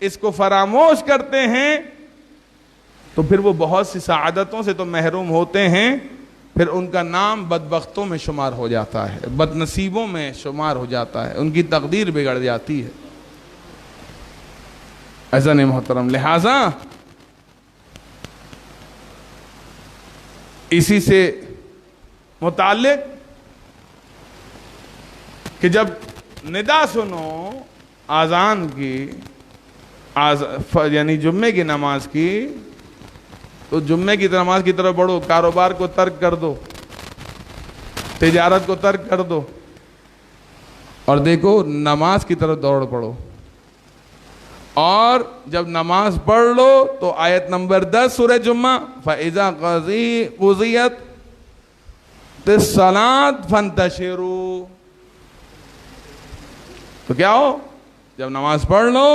A: اس کو فراموش کرتے ہیں تو پھر وہ بہت سی سعادتوں سے تو محروم ہوتے ہیں، پھر ان کا نام بدبختوں میں شمار ہو جاتا ہے، بد نصیبوں میں شمار ہو جاتا ہے، ان کی تقدیر بگڑ جاتی ہے. عزیزان محترم، لہذا اسی سے متعلق کہ جب ندا سنو آذان کی، یعنی جمعے کی نماز کی، تو جمعے کی نماز کی طرف بڑھو. کاروبار کو ترک کر دو، تجارت کو ترک کر دو، اور دیکھو نماز کی طرف دوڑ پڑو. اور جب نماز پڑھ لو تو آیت نمبر 10 سورہ جمعہ، فَإِذَا قُضِيَتِ الصَّلَاةُ فَانْتَشِرُوا. تو کیا ہو؟ جب نماز پڑھ لو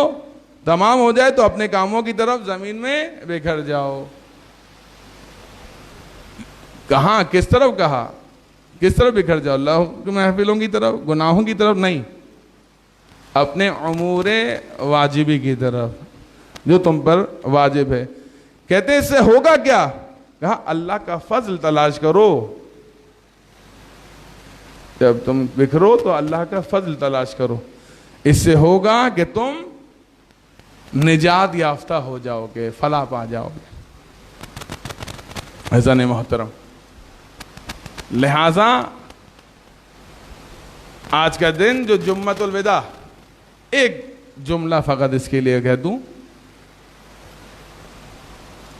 A: تمام ہو جائے تو اپنے کاموں کی طرف زمین میں بکھر جاؤ. کہاں؟ کس طرف کہا؟ کس طرف بکھر جاؤ؟ اللہ کی محفلوں کی طرف، گناہوں کی طرف نہیں، اپنے امور واجبی کی طرف جو تم پر واجب ہے. کہتے ہیں اس سے ہوگا کیا؟ کہا اللہ کا فضل تلاش کرو. جب تم بکھرو تو اللہ کا فضل تلاش کرو. اس سے ہوگا کہ تم نجات یافتہ ہو جاؤ گے، فلاح پا جاؤ گے. عزیزان محترم، لہذا آج کا دن جو جمعۃ الوداع، ایک جملہ فقط اس کے لیے کہہ دوں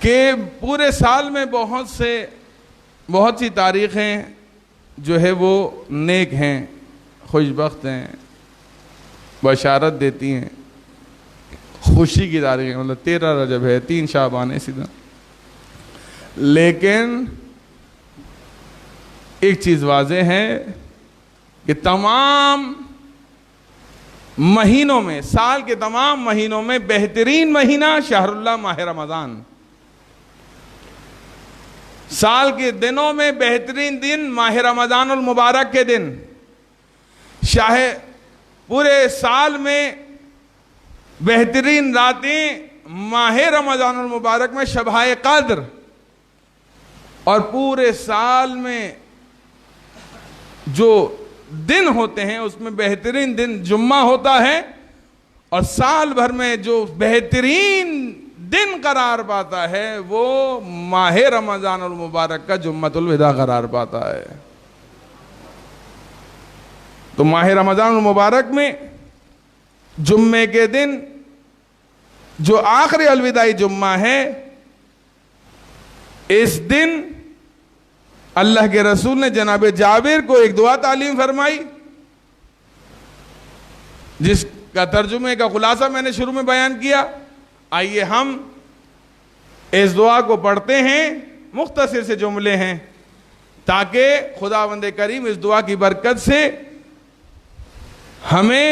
A: کہ پورے سال میں بہت سی تاریخیں جو ہے وہ نیک ہیں، خوشبخت ہیں، بشارت دیتی ہیں، خوشی کی تاریخیں. مطلب 13 رجب ہے، 3 شعبان ہے سیدھا. لیکن ایک چیز واضح ہے کہ تمام مہینوں میں، سال کے تمام مہینوں میں بہترین مہینہ شہر اللہ ماہ رمضان. سال کے دنوں میں بہترین دن ماہ رمضان المبارک کے دن. پورے سال میں بہترین راتیں ماہ رمضان المبارک میں شبہ قدر، اور پورے سال میں جو دن ہوتے ہیں اس میں بہترین دن جمعہ ہوتا ہے، اور سال بھر میں جو بہترین دن قرار پاتا ہے وہ ماہ رمضان المبارک کا جمعۃ الوداع قرار پاتا ہے. تو ماہ رمضان المبارک میں جمعے کے دن جو آخری الوداعی جمعہ ہے، اس دن اللہ کے رسول نے جناب جابر کو ایک دعا تعلیم فرمائی، جس کا ترجمے کا خلاصہ میں نے شروع میں بیان کیا. آئیے ہم اس دعا کو پڑھتے ہیں. مختصر سے جملے ہیں، تاکہ خداوند کریم اس دعا کی برکت سے ہمیں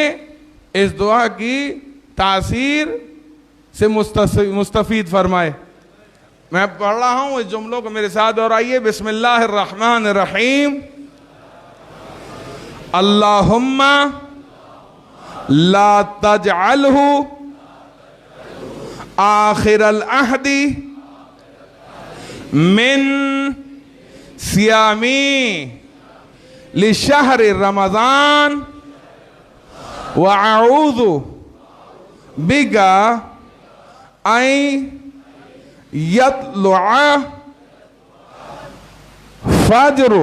A: اس دعا کی تاثیر سے مستفید فرمائے. میں پڑھ رہا ہوں اس جملوں کو میرے ساتھ دہرائیے. بسم اللہ الرحمن الرحیم. اللہم لا تجعلہ آخر العہد من صیامی لشہر رمضان وَأَعُوذُ بِكَ أَن يَطْلُعَ فَجْرُ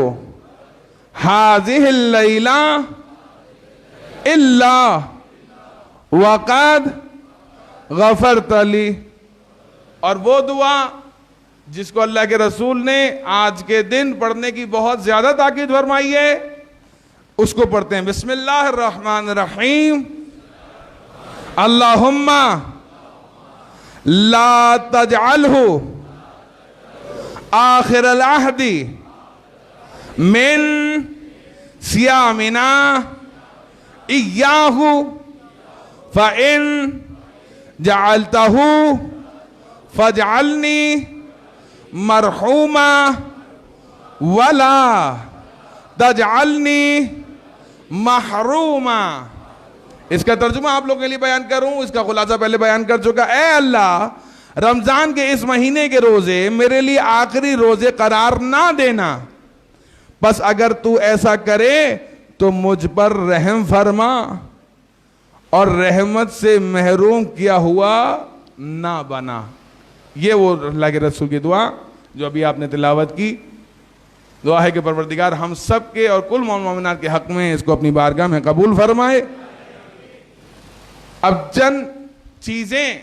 A: هَذِهِ اللَّيْلَةِ إِلَّا وَقَدْ غَفَرْتَ لِي. اور وہ دعا جس کو اللہ کے رسول نے آج کے دن پڑھنے کی بہت زیادہ تاکید فرمائی ہے اس کو پڑھتے ہیں. بسم اللہ الرحمن الرحیم. اللہم لا تجعلہ آخر العہد من صیامنا ایاہ فإن جعلتہ فاجعلنی مرحوما ولا تجعلنی محروما. اس کا ترجمہ آپ لوگوں کے لیے بیان کروں, اس کا خلاصہ پہلے بیان کر چکا. اے اللہ, رمضان کے اس مہینے کے روزے میرے لیے آخری روزے قرار نہ دینا, بس اگر تو ایسا کرے تو مجھ پر رحم فرما اور رحمت سے محروم کیا ہوا نہ بنا. یہ وہ اللہ کے رسول کی دعا جو ابھی آپ نے تلاوت کی. دعا ہے کہ پروردگار ہم سب کے اور کل مومنات کے حق میں اس کو اپنی بارگاہ میں قبول فرمائے. اب چند چیزیں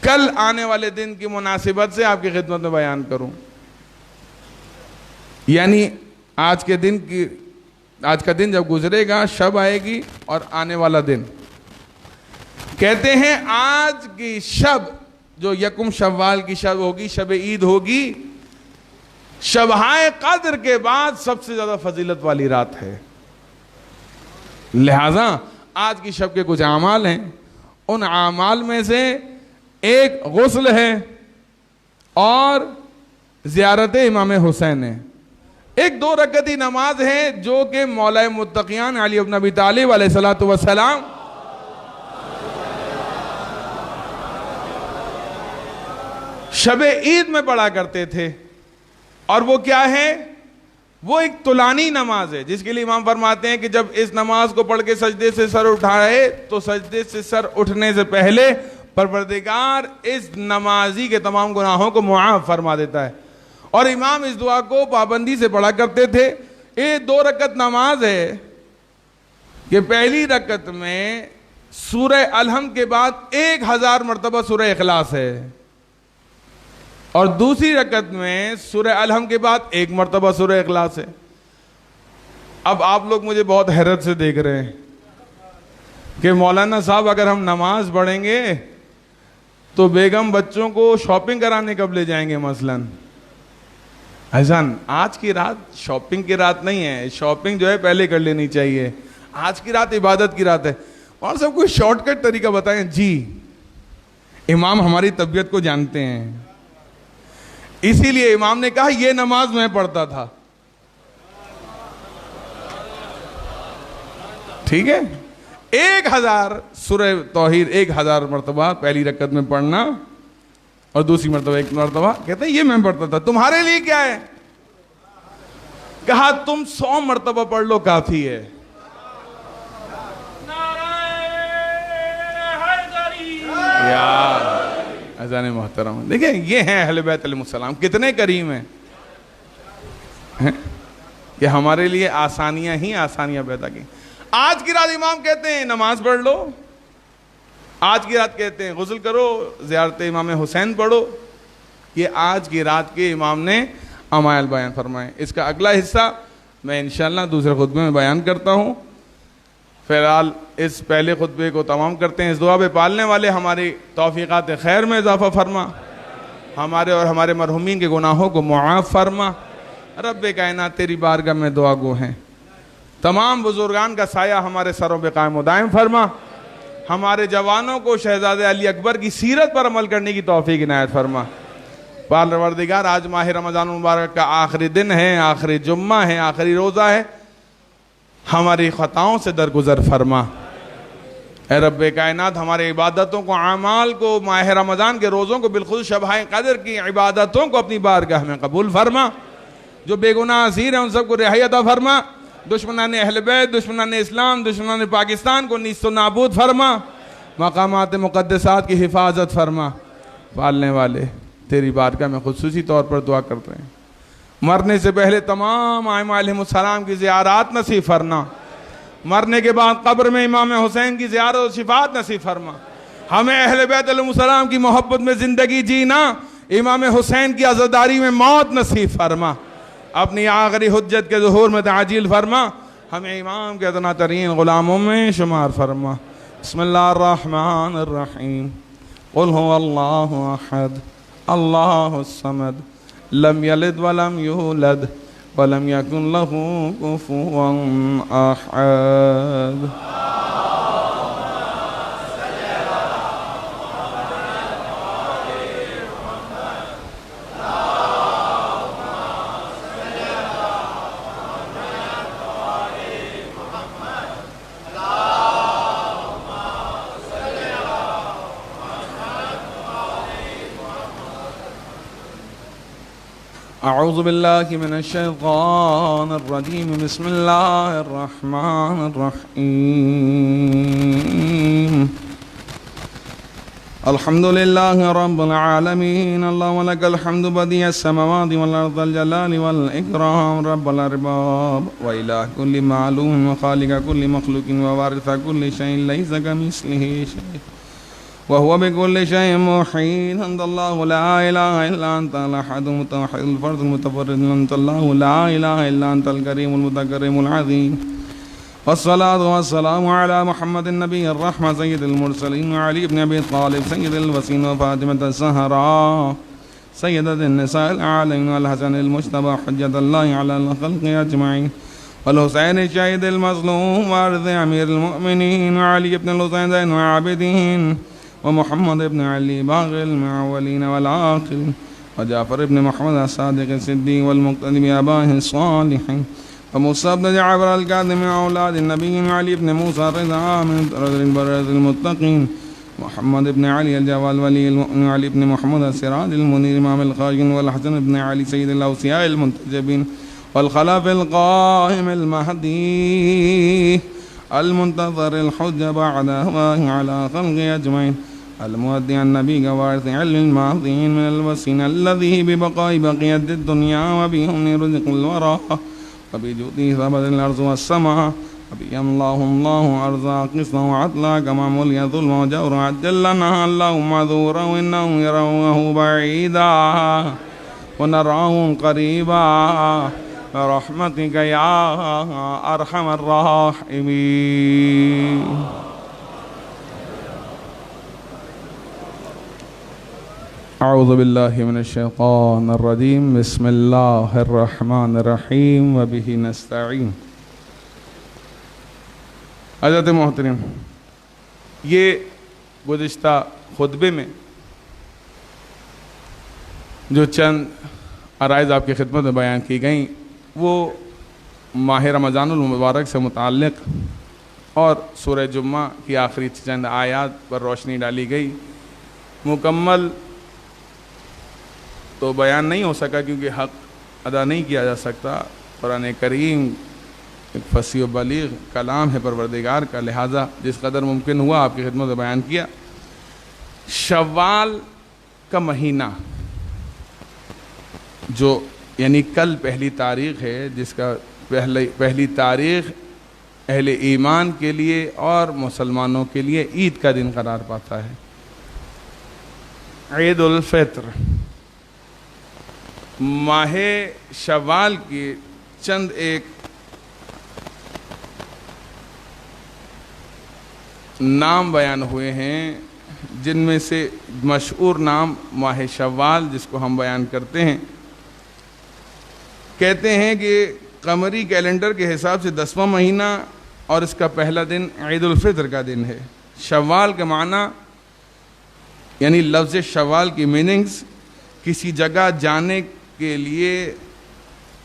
A: کل آنے والے دن کی مناسبت سے آپ کی خدمت میں بیان کروں. یعنی آج کا دن جب گزرے گا, شب آئے گی اور آنے والا دن. کہتے ہیں آج کی شب جو یکم شوال کی شب ہوگی, شب عید ہوگی, شبہائے قدر کے بعد سب سے زیادہ فضیلت والی رات ہے. لہذا آج کی شب کے کچھ اعمال ہیں. ان اعمال میں سے ایک غسل ہے اور زیارت امام حسین ہے. ایک 2 رکعتی نماز ہے جو کہ مولا متقیان علی بن ابی طالب علیہ السلام شب عید میں پڑھا کرتے تھے. اور وہ کیا ہے؟ وہ ایک طولانی نماز ہے جس کے لیے امام فرماتے ہیں کہ جب اس نماز کو پڑھ کے سجدے سے سر اٹھائے تو سجدے سے سر اٹھنے سے پہلے پروردگار اس نمازی کے تمام گناہوں کو معاف فرما دیتا ہے. اور امام اس دعا کو پابندی سے پڑھا کرتے تھے. یہ 2 رکعت نماز ہے کہ پہلی رکعت میں سورہ الحمد کے بعد 1000 مرتبہ سورہ اخلاص ہے, اور دوسری رکعت میں سورہ الحمد کے بعد 1 مرتبہ سورہ اخلاص ہے. اب آپ لوگ مجھے بہت حیرت سے دیکھ رہے ہیں کہ مولانا صاحب اگر ہم نماز پڑھیں گے تو بیگم بچوں کو شاپنگ کرانے کب لے جائیں گے مثلاً؟ احسان, آج کی رات شاپنگ کی رات نہیں ہے. شاپنگ جو ہے پہلے کر لینی چاہیے. آج کی رات عبادت کی رات ہے. اور سب کوئی شارٹ کٹ طریقہ بتائیں. جی, امام ہماری طبیعت کو جانتے ہیں, اسی لیے امام نے کہا یہ نماز میں پڑھتا تھا. ٹھیک ہے, 1000 سورہ توحید 1000 مرتبہ پہلی رکعت میں پڑھنا اور دوسری مرتبہ 1 مرتبہ. کہتے ہیں یہ میں پڑھتا تھا. تمہارے لیے کیا ہے؟ کہا تم 100 مرتبہ پڑھ لو کافی ہے. یار اذان محترم, دیکھیں یہ ہیں اہل بیت علیہ السلام, کتنے کریم ہیں کہ ہمارے لیے آسانیاں ہی آسانیاں پیدا کی. آج کی رات امام کہتے ہیں نماز پڑھ لو, آج کی رات کہتے ہیں غسل کرو, زیارت امام حسین پڑھو. یہ آج کی رات کے امام نے عمائل بیان فرمائے. اس کا اگلا حصہ میں انشاءاللہ دوسرے خطبے میں بیان کرتا ہوں. فی الحال اس پہلے خطبے کو تمام کرتے ہیں. اس دعا پہ پالنے والے ہماری توفیقات خیر میں اضافہ فرما, ہمارے اور ہمارے مرحومین کے گناہوں کو معاف فرما۔ رب کائنات تیری بارگاہ میں دعا گو ہیں، تمام بزرگان کا سایہ ہمارے سروں پہ قائم و دائم فرما، ہمارے جوانوں کو شہزادہ علی اکبر کی سیرت پر عمل کرنے کی توفیق عنایت فرما۔ پروردگار آج ماہ رمضان المبارک کا آخری دن ہے، آخری جمعہ ہے، آخری روزہ ہے، ہماری خطاؤں سے درگزر فرما۔ اے رب کائنات ہمارے عبادتوں کو، اعمال کو، ماہ رمضان کے روزوں کو، بالخصوص شبہ قدر کی عبادتوں کو اپنی بارگاہ میں قبول فرما۔ جو بے گناہ اسیر ہیں ان سب کو رہائی عطا فرما، دشمنان اہل بیت، دشمنان اسلام، دشمنان پاکستان کو نیست و نابود فرما، مقامات مقدسات کی حفاظت فرما۔ پالنے والے تیری بارگاہ میں خصوصی طور پر دعا کرتے ہیں، مرنے سے پہلے تمام ائمہ علیہ السلام کی زیارات نصیب فرما، مرنے کے بعد قبر میں امام حسین کی زیارت و شفاعت نصیب فرما، ہمیں اہل بیت علیہ السلام کی محبت میں زندگی جینا، امام حسین کی عزاداری میں موت نصیب فرما، اپنی آخری حجت کے ظہور میں تعجیل فرما، ہمیں امام کے ادنا ترین غلاموں میں شمار فرما۔ بسم اللہ الرحمن الرحیم، قل هو اللہ احد اللہ الصمد لم یلد ولم یولد ولم یکن له کفوا احد۔ اعوذ باللہ من الشیطان الرجیم، بسم اللہ الرحمن الرحیم، الحمد للہ رب العالمین، اللہم لک الحمد بدیع السماوات والارض الجلال والاکرام، رب الارباب والہ کل معلوم وخالق کل مخلوق ووارث کل شیء لیس کمثلہ شیء وهو بكل شيء محيط، أنت الله لا إله إلا أنت الأحد المتوحد الفرد المتفرد، أنت الله لا إله إلا أنت الكريم المتكرم العظيم، والصلاة والسلام على محمد النبي الرحمة سيد المرسلين، وعلي بن أبي طالب سيد الوصين، وفاطمة الزهراء سيدة النساء العالمين، والحسن المجتبى حجة الله على الخلق أجمعين، والحسين الشهيد المظلوم وارث أمير المؤمنين، وعلي بن الحسين زين العابدين، ومحمد بن علي باقي الأولين والآخرين، وجعفر بن محمد الصادق الصديق والمقتدي بآبائه الصالحين، وموسى بن جعفر الكاظم من أولاد النبي، وعلي بن موسى الرضا من رجل البررة المتقين، محمد بن علي الجواد ولي المؤمن، وعلي بن محمد السراج المنير إمام الخاشعين، والحسن بن علي سيد الأوصياء المنتجبين، والخلف القائم المهدي المنتظر الحجة بعد هواه على خلقه أجمعين، المؤدي النبي وارث علم الماضين من الوسين الذي ببقاء بقية الدنيا وبهم رزق الورى وبجوده ثبت الأرض والسماء وبيم الله أرزاق قسطا وعدلا كما ملي ظلم وجور عجل لنا اللهم ذورا وإنهم يرونه بعيدا ونراه قريبا برحمتك يا أرحم الراحمين۔ اعوذ باللہ من الشیطان الرجیم، بسم اللہ الرحمن الرحیم، وبہ نستعین۔ حضرت محترم، یہ گزشتہ خطبے میں جو چند عرائض آپ کی خدمت میں بیان کی گئیں وہ ماہ رمضان المبارک سے متعلق اور سورہ جمعہ کی آخری چند آیات پر روشنی ڈالی گئی۔ مکمل تو بیان نہیں ہو سکا کیونکہ حق ادا نہیں کیا جا سکتا، قرآن کریم ایک فصیح و بلیغ کلام ہے پروردگار کا، لہٰذا جس قدر ممکن ہوا آپ کی خدمت میں بیان کیا۔ شوال کا مہینہ جو یعنی کل پہلی تاریخ ہے، جس کا پہلی تاریخ اہل ایمان کے لیے اور مسلمانوں کے لیے عید کا دن قرار پاتا ہے، عید الفطر۔ ماہ شوال کی چند ایک نام بیان ہوئے ہیں جن میں سے مشہور نام ماہ شوال جس کو ہم بیان کرتے ہیں. کہتے ہیں کہ قمری کیلنڈر کے حساب سے 10واں مہینہ اور اس کا پہلا دن عید الفطر کا دن ہے. شوال کا معنی یعنی لفظ شوال کی میننگز کسی جگہ جانے کے لیے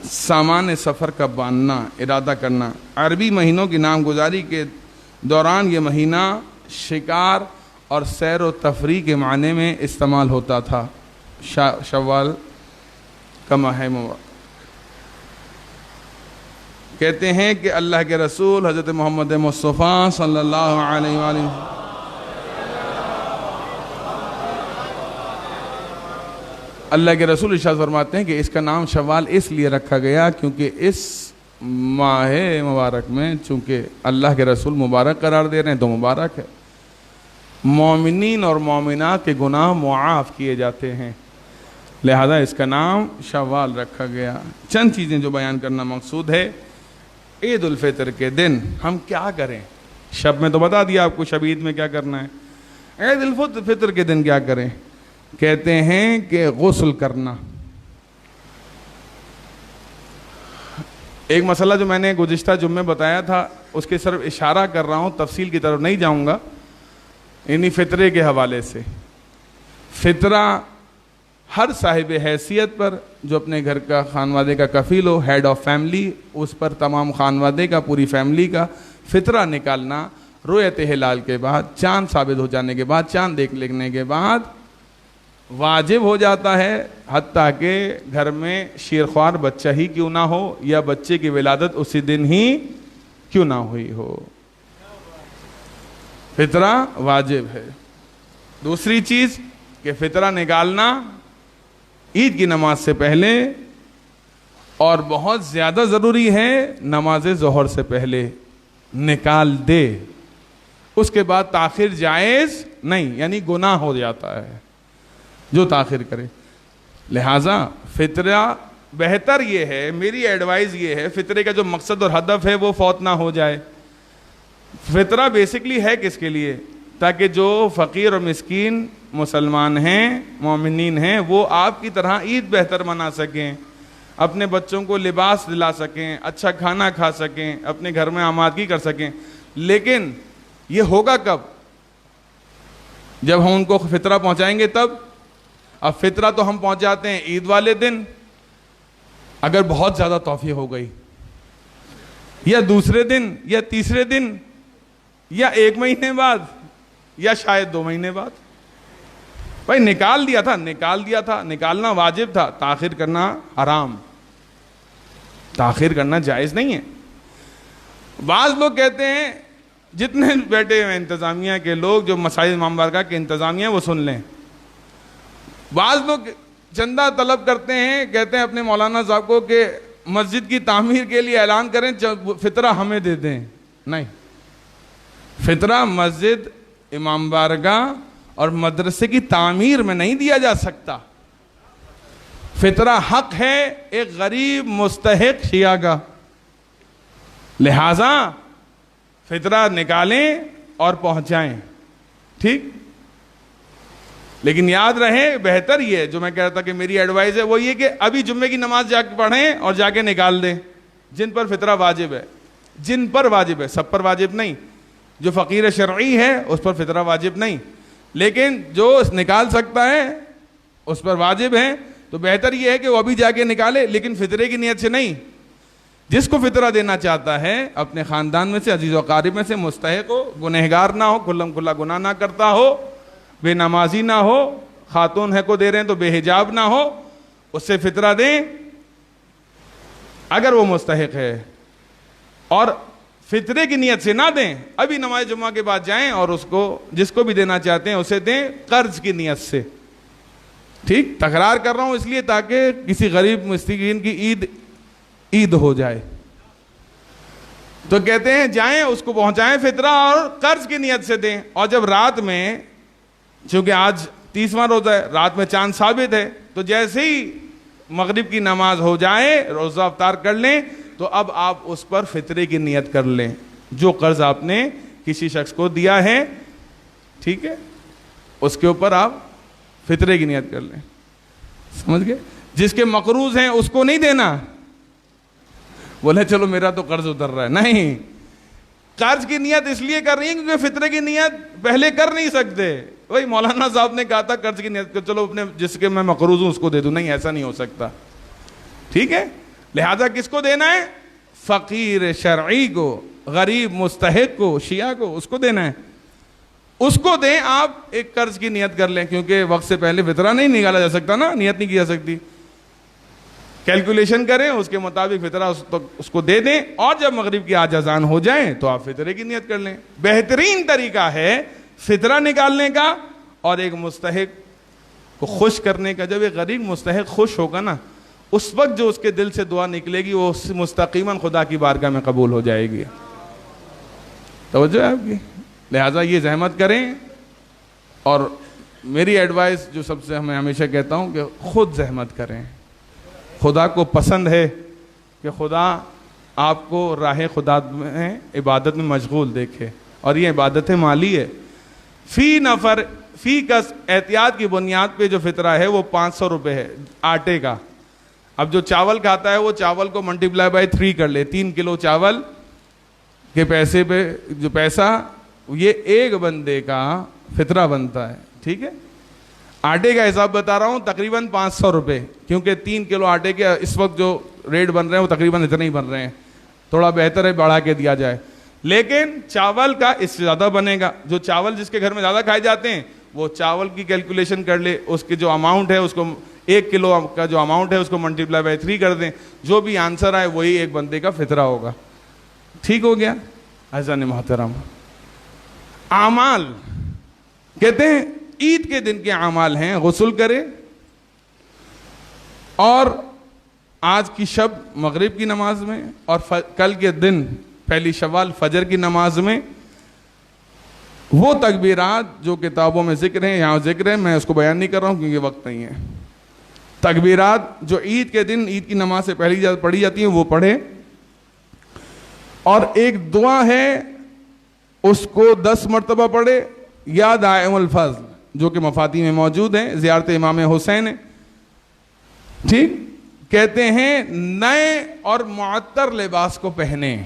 A: سامان سفر کا باندھنا، ارادہ کرنا. عربی مہینوں کی نامگزاری کے دوران یہ مہینہ شکار اور سیر و تفریح کے معنی میں استعمال ہوتا تھا. شوال کا ماہ مبارک. کہتے ہیں کہ اللہ کے رسول حضرت محمد مصطفیٰ صلی اللہ علیہ وآلہ اللہ کے رسول ارشاد فرماتے ہیں کہ اس کا نام شوال اس لیے رکھا گیا کیونکہ اس ماہ مبارک میں چونکہ اللہ کے رسول مبارک قرار دے رہے ہیں تو مبارک ہے. مومنین اور مومنات کے گناہ معاف کیے جاتے ہیں، لہذا اس کا نام شوال رکھا گیا. چند چیزیں جو بیان کرنا مقصود ہے. عید الفطر کے دن ہم کیا کریں؟ شب میں تو بتا دیا آپ کو شب عید میں کیا کرنا ہے. عید الفطر کے دن کیا کریں؟ کہتے ہیں کہ غسل کرنا. ایک مسئلہ جو میں نے گزشتہ جمعے بتایا تھا اس کے صرف اشارہ کر رہا ہوں، تفصیل کی طرف نہیں جاؤں گا. یعنی فطرے کے حوالے سے فطرہ ہر صاحب حیثیت پر جو اپنے گھر کا خانوادے کا کفیل ہو، ہیڈ آف فیملی، اس پر تمام خانوادے کا، پوری فیملی کا فطرہ نکالنا رؤیت ہلال کے بعد، چاند ثابت ہو جانے کے بعد، چاند دیکھ لینے کے بعد واجب ہو جاتا ہے. حتیٰ کہ گھر میں شیرخوار بچہ ہی کیوں نہ ہو یا بچے کی ولادت اسی دن ہی کیوں نہ ہوئی ہو، فطرہ واجب ہے. دوسری چیز کہ فطرہ نکالنا عید کی نماز سے پہلے اور بہت زیادہ ضروری ہے نماز ظہر سے پہلے نکال دے. اس کے بعد تاخیر جائز نہیں، یعنی گناہ ہو جاتا ہے جو تاخیر کرے. لہٰذا فطرہ بہتر یہ ہے، میری ایڈوائز یہ ہے، فطرے کا جو مقصد اور ہدف ہے وہ فوت نہ ہو جائے. فطرہ بیسکلی ہے کس کے لیے؟ تاکہ جو فقیر اور مسکین مسلمان ہیں، مومنین ہیں، وہ آپ کی طرح عید بہتر منا سکیں، اپنے بچوں کو لباس دلا سکیں، اچھا کھانا کھا سکیں، اپنے گھر میں آمادگی کر سکیں. لیکن یہ ہوگا کب؟ جب ہم ان کو فطرہ پہنچائیں گے تب. اب فطرہ تو ہم پہنچاتے ہیں عید والے دن، اگر بہت زیادہ توفیق ہو گئی، یا دوسرے دن، یا تیسرے دن، یا 1 مہینے بعد، یا شاید 2 مہینے بعد. بھائی نکال دیا تھا، نکالنا واجب تھا، تاخیر کرنا حرام، تاخیر کرنا جائز نہیں ہے. بعض لوگ کہتے ہیں، جتنے بیٹھے ہوئے انتظامیہ کے لوگ جو مساجد امام بارگاہ کے انتظامیہ وہ سن لیں. بعض لوگ چندہ طلب کرتے ہیں، کہتے ہیں اپنے مولانا صاحب کو کہ مسجد کی تعمیر کے لیے اعلان کریں، فطرہ ہمیں دے دیں. نہیں، فطرہ مسجد امام بارگاہ اور مدرسے کی تعمیر میں نہیں دیا جا سکتا. فطرہ حق ہے ایک غریب مستحق شیعہ کا، لہذا فطرہ نکالیں اور پہنچائیں. ٹھیک، لیکن یاد رہے بہتر یہ جو میں کہہ رہا تھا کہ میری ایڈوائز ہے وہ یہ کہ ابھی جمعے کی نماز جا کے پڑھیں اور جا کے نکال دیں. جن پر فطرہ واجب ہے، جن پر واجب ہے، سب پر واجب نہیں. جو فقیر شرعی ہے اس پر فطرہ واجب نہیں، لیکن جو نکال سکتا ہے اس پر واجب ہے. تو بہتر یہ ہے کہ وہ ابھی جا کے نکالے، لیکن فطرے کی نیت سے نہیں. جس کو فطرہ دینا چاہتا ہے اپنے خاندان میں سے، عزیز و قارب میں سے، مستحق ہو، گنہگار نہ ہو، کھلم کھلا گناہ نہ کرتا ہو، بے نمازی نہ ہو، خاتون ہے کو دے رہے ہیں تو بے حجاب نہ ہو، اس سے فطرہ دیں اگر وہ مستحق ہے. اور فطرے کی نیت سے نہ دیں، ابھی نماز جمعہ کے بعد جائیں اور اس کو جس کو بھی دینا چاہتے ہیں اسے دیں قرض کی نیت سے. ٹھیک، تکرار کر رہا ہوں اس لیے تاکہ کسی غریب مسکین کی عید ہو جائے. تو کہتے ہیں جائیں اس کو پہنچائیں فطرہ اور قرض کی نیت سے دیں. اور جب رات میں، چونکہ آج 30واں روزہ ہے، رات میں چاند ثابت ہے، تو جیسے ہی مغرب کی نماز ہو جائے روزہ افطار کر لیں تو اب آپ اس پر فطرے کی نیت کر لیں جو قرض آپ نے کسی شخص کو دیا ہے. ٹھیک ہے، اس کے اوپر آپ فطرے کی نیت کر لیں. سمجھ گئے؟ جس کے مقروض ہیں اس کو نہیں دینا. بولے چلو میرا تو قرض اتر رہا ہے. نہیں, قرض کی نیت اس لیے کر رہی ہے کیونکہ فطرے کی نیت پہلے کر نہیں سکتے. وہی مولانا صاحب نے کہا تھا قرض کی نیت چلو اپنے جس کے میں مقروض ہوں اس کو دے دوں. نہیں, ایسا نہیں ہو سکتا. ٹھیک ہے, لہذا کس کو دینا ہے؟ فقیر شرعی کو, غریب مستحق کو, شیعہ کو, اس کو دینا ہے. اس کو دیں. آپ ایک قرض کی نیت کر لیں کیونکہ وقت سے پہلے فطرہ نہیں نکالا جا سکتا نا, نیت نہیں کی جا سکتی. کیلکولیشن کریں, اس کے مطابق فطرہ اس کو دے دیں, اور جب مغرب کی آج اذان ہو جائیں تو آپ فطرے کی نیت کر لیں. بہترین طریقہ ہے فطرہ نکالنے کا اور ایک مستحق کو خوش کرنے کا. جب ایک غریب مستحق خوش ہوگا نا, اس وقت جو اس کے دل سے دعا نکلے گی وہ مستقیماً خدا کی بارگاہ میں قبول ہو جائے گی. توجہ ہے آپ کی؟ لہٰذا یہ زحمت کریں. اور میری ایڈوائس جو سب سے میں ہمیشہ کہتا ہوں کہ خود زحمت کریں. خدا کو پسند ہے کہ خدا آپ کو راہ خدا میں عبادت میں مشغول دیکھے, اور یہ عبادت مالی ہے. فی نفر فی کس احتیاط کی بنیاد پہ جو فطرہ ہے وہ 500 روپے ہے آٹے کا. اب جو چاول کھاتا ہے وہ چاول کو ملٹیپلائی بائی 3 کر لے. 3 کلو چاول کے پیسے پہ جو پیسہ, یہ ایک بندے کا فطرہ بنتا ہے. ٹھیک ہے, آٹے کا حساب بتا رہا ہوں, تقریباً 500 روپے, کیونکہ 3 کلو آٹے کے اس وقت جو ریٹ بن رہے ہیں وہ تقریباً اتنے ہی بن رہے ہیں. تھوڑا بہتر ہے بڑھا کے دیا جائے, لیکن چاول کا اس سے زیادہ بنے گا. جو چاول جس کے گھر میں زیادہ کھائے جاتے ہیں وہ چاول کی کیلکولیشن کر لے, اس کے جو اماؤنٹ ہے اس کو 1 کلو کا جو اماؤنٹ ہے اس کو ملٹیپلائی بائی 3 کر دیں. جو بھی آنسر آئے وہی ایک بندے کا فطرہ ہوگا. ٹھیک ہو گیا؟ عزیزان محترم, اعمال کہتے ہیں عید کے دن کے اعمال ہیں, غسل کرے اور آج کی شب مغرب کی نماز میں اور کل کے دن پہلی شوال فجر کی نماز میں وہ تکبیرات جو کتابوں میں ذکر ہیں, یہاں ذکر ہے, میں اس کو بیان نہیں کر رہا ہوں کیونکہ وقت نہیں ہے. تکبیرات جو عید کے دن عید کی نماز سے پڑھی جاتی ہیں وہ پڑھے, اور ایک دعا ہے اس کو 10 مرتبہ پڑھے, یا دائم الفضل جو کہ مفاتیح میں موجود ہیں, زیارت امام حسین ہے. ٹھیک, کہتے ہیں نئے اور معطر لباس کو پہنے,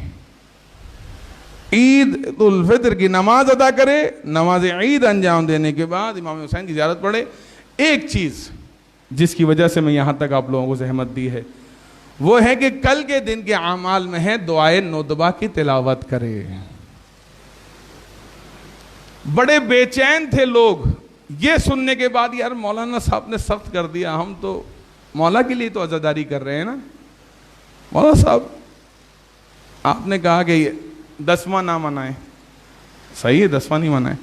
A: عید الفطر کی نماز ادا کرے, نماز عید انجام دینے کے بعد امام حسین کی زیارت پڑھے. ایک چیز جس کی وجہ سے میں یہاں تک آپ لوگوں کو زحمت دی ہے وہ ہے کہ کل کے دن کے اعمال میں ہے دعائے ندبہ کی تلاوت کرے. بڑے بے چین تھے لوگ یہ سننے کے بعد, یار مولانا صاحب نے سخت کر دیا, ہم تو مولا کے لیے تو عزاداری کر رہے ہیں نا. مولانا صاحب آپ نے کہا کہ 10واں نہ منائیں. صحیح ہے, 10واں نہیں منائیں.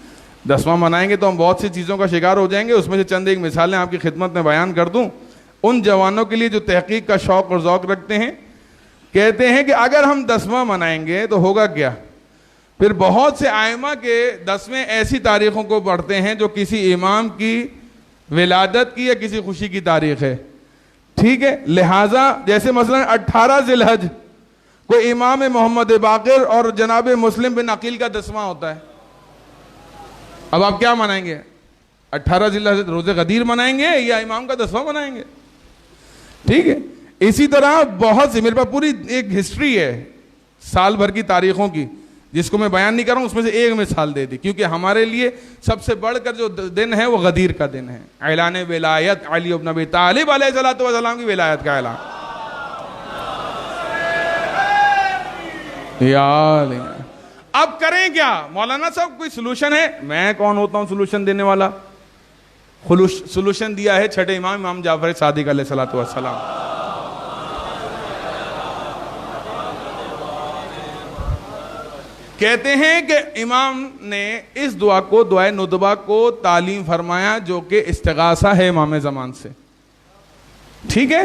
A: 10واں منائیں گے تو ہم بہت سی چیزوں کا شکار ہو جائیں گے. اس میں سے چند ایک مثالیں آپ کی خدمت میں بیان کر دوں. ان جوانوں کے لیے جو تحقیق کا شوق اور ذوق رکھتے ہیں, کہتے ہیں کہ اگر ہم 10واں منائیں گے تو ہوگا کیا. پھر بہت سے ائمہ کے 10ویں ایسی تاریخوں کو پڑھتے ہیں جو کسی امام کی ولادت کی یا کسی خوشی کی تاریخ ہے. ٹھیک ہے, لہٰذا جیسے مثلا 18 ذی الحج کو امام محمد باقر اور جناب مسلم بن عقیل کا 10واں ہوتا ہے. اب آپ کیا منائیں گے؟ 18 ذی الحج روزے غدیر منائیں گے یا امام کا 10واں منائیں گے؟ ٹھیک ہے, اسی طرح بہت سی, میرے پاس پوری ایک ہسٹری ہے سال بھر کی تاریخوں کی جس کو میں بیان نہیں کر رہا ہوں. اس میں سے ایک مثال دے دی کیونکہ ہمارے لیے سب سے بڑھ کر جو دن ہے وہ غدیر کا دن ہے. اعلان ولایت علی بن ابی طالب علیہ الصلوۃ والسلام کی ولایت کا اعلان. اب کریں کیا؟ مولانا صاحب کوئی سلوشن ہے؟ میں کون ہوتا ہوں سلوشن دینے والا؟ سلوشن دیا ہے چھٹے امام جعفر صادق علیہ الصلوۃ والسلام. کہتے ہیں کہ امام نے اس دعا کو, دعائے ندبہ کو تعلیم فرمایا جو کہ استغاثہ ہے امام زمان سے. ٹھیک ہے,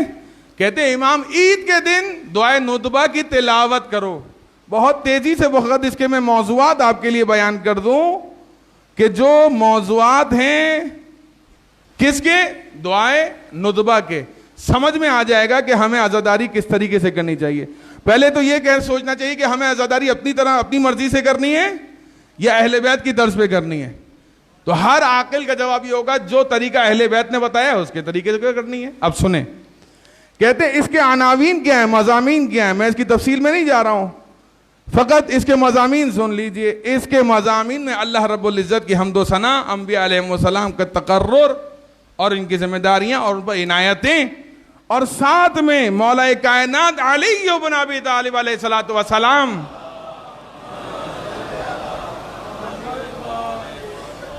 A: کہتے ہیں امام عید کے دن دعائے ندبہ کی تلاوت کرو. بہت تیزی سے وقت اس کے میں موضوعات آپ کے لیے بیان کر دوں کہ جو موضوعات ہیں کس کے؟ دعائے ندبہ کے. سمجھ میں آ جائے گا کہ ہمیں عزاداری کس طریقے سے کرنی چاہیے. پہلے تو یہ سوچنا چاہیے کہ ہمیں عزاداری اپنی طرح اپنی مرضی سے کرنی ہے یا اہل بیت کی طرز پہ کرنی ہے. تو ہر عاقل کا جواب یہ ہوگا جو طریقہ اہل بیت نے بتایا اس کے طریقے سے کرنی ہے. اب سنیں, کہتے ہیں اس کے عناوین کیا ہیں, مضامین کیا ہیں. میں اس کی تفصیل میں نہیں جا رہا ہوں, فقط اس کے مضامین سن لیجئے. اس کے مضامین میں اللہ رب العزت کی حمد و ثنا, انبیاء علیہ السلام کا تقرر اور ان کی ذمہ داریاں اور ان پر عنایتیں, اور ساتھ میں مولا کائنات علی بن ابی طالب علیہ الصلوۃ والسلام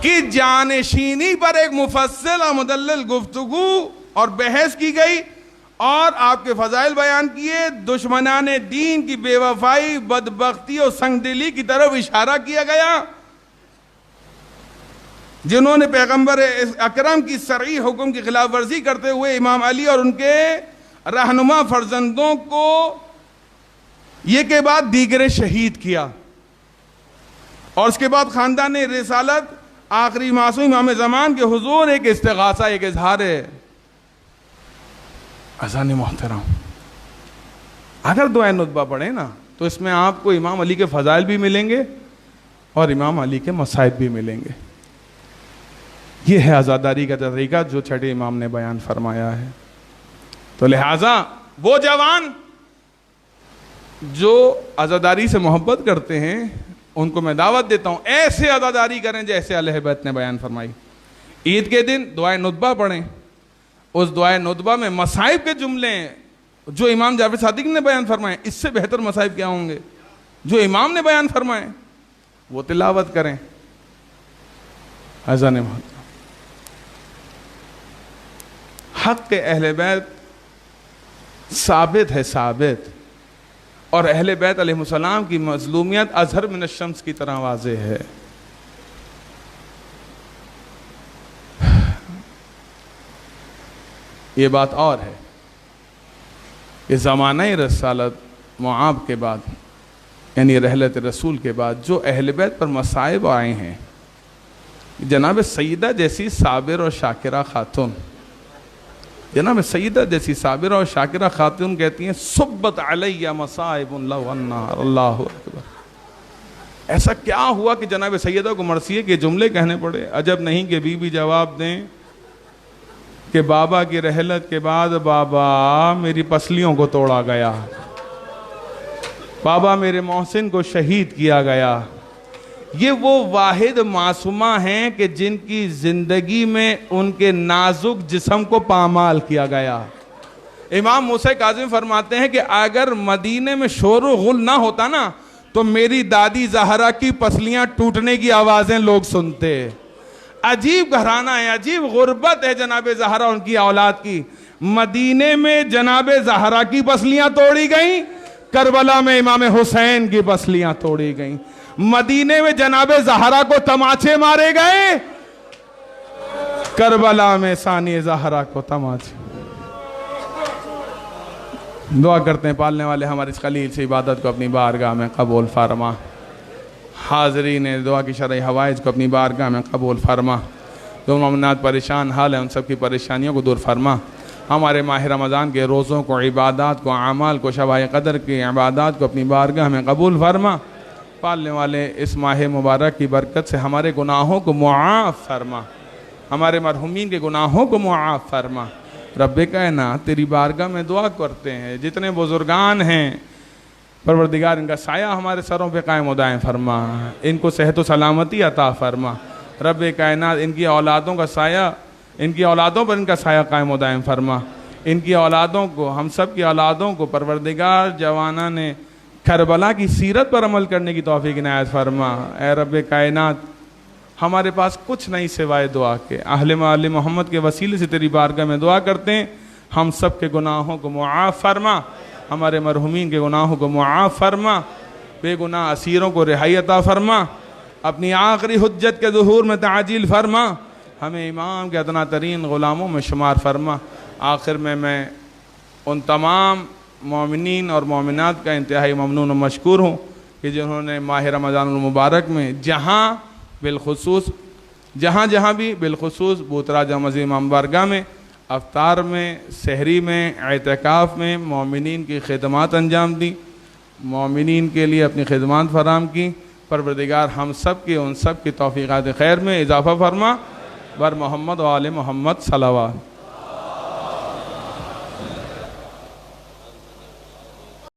A: کی جانشینی پر ایک مفصل اور مدلل گفتگو اور بحث کی گئی, اور آپ کے فضائل بیان کیے. دشمنان دین کی بے وفائی, بدبختی اور سنگ دلی کی طرف اشارہ کیا گیا, جنہوں نے پیغمبر اکرم کی صریح حکم کی خلاف ورزی کرتے ہوئے امام علی اور ان کے رہنما فرزندوں کو یہ کے بعد دیگر شہید کیا, اور اس کے بعد خاندان رسالت آخری معصوم امام زمان کے حضور ایک استغاثہ, ایک اظہار عزان محترم. اگر دعائے ندبہ پڑھیں نا تو اس میں آپ کو امام علی کے فضائل بھی ملیں گے اور امام علی کے مصائب بھی ملیں گے. یہ ہے عزاداری کا طریقہ جو چھٹے امام نے بیان فرمایا ہے. تو لہٰذا وہ جوان جو عزاداری سے محبت کرتے ہیں ان کو میں دعوت دیتا ہوں ایسے عزاداری کریں جیسے اہل بیت نے بیان فرمائی. عید کے دن دعائے ندبہ پڑھیں, اس دعائے ندبہ میں مصائب کے جملے جو امام جعفر صادق نے بیان فرمائے, اس سے بہتر مصائب کیا ہوں گے جو امام نے بیان فرمائے, وہ تلاوت کریں. اذان محترم, حق کے اہل بیت ثابت ہے, ثابت, اور اہل بیت علیہ السلام کی مظلومیت اظہر من الشمس کی طرح واضح ہے. یہ بات اور ہے کہ زمانہ رسالت معاب کے بعد یعنی رحلت رسول کے بعد جو اہل بیت پر مصائب آئے ہیں, جناب سیدہ جیسی صابر اور شاکرہ خاتون, جناب سیدہ جیسی صابرہ اور شاکرہ خاتون کہتی ہیں صبت علیہ مصائب لو النار. اللہ اکبر. ایسا کیا ہوا کہ جناب سیدہ کو مرثیے کے جملے کہنے پڑے؟ عجب نہیں کہ بی بی جواب دیں کہ بابا کی رحلت کے بعد بابا میری پسلیوں کو توڑا گیا, بابا میرے محسن کو شہید کیا گیا. یہ وہ واحد معصومہ ہیں کہ جن کی زندگی میں ان کے نازک جسم کو پامال کیا گیا. امام موسیٰ کاظم فرماتے ہیں کہ اگر مدینے میں شور و غل نہ ہوتا نا تو میری دادی زہرا کی پسلیاں ٹوٹنے کی آوازیں لوگ سنتے. عجیب گھرانہ ہے, عجیب غربت ہے جناب زہرا ان کی اولاد کی. مدینے میں جناب زہرا کی پسلیاں توڑی گئیں, کربلا میں امام حسین کی پسلیاں توڑی گئیں. مدینے میں جناب زہرا کو تماچے مارے گئے, کربلا میں ثانی زہرا کو تماچے. دعا کرتے ہیں پالنے والے ہمارے اس خلیل سے عبادت کو اپنی بارگاہ میں قبول فرما. حاضرین دعا کی شرعی حوائج کو اپنی بارگاہ میں قبول فرما. جو مومنات پریشان حال ہیں ان سب کی پریشانیوں کو دور فرما. ہمارے ماہ رمضان کے روزوں کو, عبادات کو, اعمال کو, شبائے قدر کی عبادات کو اپنی بارگاہ میں قبول فرما. پالنے والے اس ماہ مبارک کی برکت سے ہمارے گناہوں کو معاف فرما, ہمارے مرحومین کے گناہوں کو معاف فرما. رب کائنات تیری بارگاہ میں دعا کرتے ہیں جتنے بزرگان ہیں پروردگار ان کا سایہ ہمارے سروں پہ قائم و دائم فرما, ان کو صحت و سلامتی عطا فرما. رب کائنات ان کی اولادوں کا سایہ, ان کی اولادوں پر ان کا سایہ قائم و دائم فرما. ان کی اولادوں کو, ہم سب کی اولادوں کو پروردگار جوانہ نے کربلا کی سیرت پر عمل کرنے کی توفیق عنایت فرما. اے رب کائنات ہمارے پاس کچھ نہیں سوائے دعا کے. اہل مال محمد کے وسیلے سے تیری بارگاہ میں دعا کرتے ہیں, ہم سب کے گناہوں کو معاف فرما, ہمارے مرحومین کے گناہوں کو معاف فرما, بے گناہ اسیروں کو رہائی عطا فرما, اپنی آخری حجت کے ظہور میں تعجیل فرما, ہمیں امام کے ادنا ترین غلاموں میں شمار فرما. آخر میں ان تمام مومنین اور مومنات کا انتہائی ممنون و مشکور ہوں کہ جنہوں نے ماہ رمضان المبارک میں جہاں بھی بالخصوص بوترا جامع امام بارگاہ میں, افطار میں, سحری میں, اعتکاف میں مومنین کی خدمات انجام دی, مومنین کے لیے اپنی خدمات فراہم کی, پروردگار ہم سب کی ان سب کی توفیقات خیر میں اضافہ فرما، بر محمد و آل محمد صلوات۔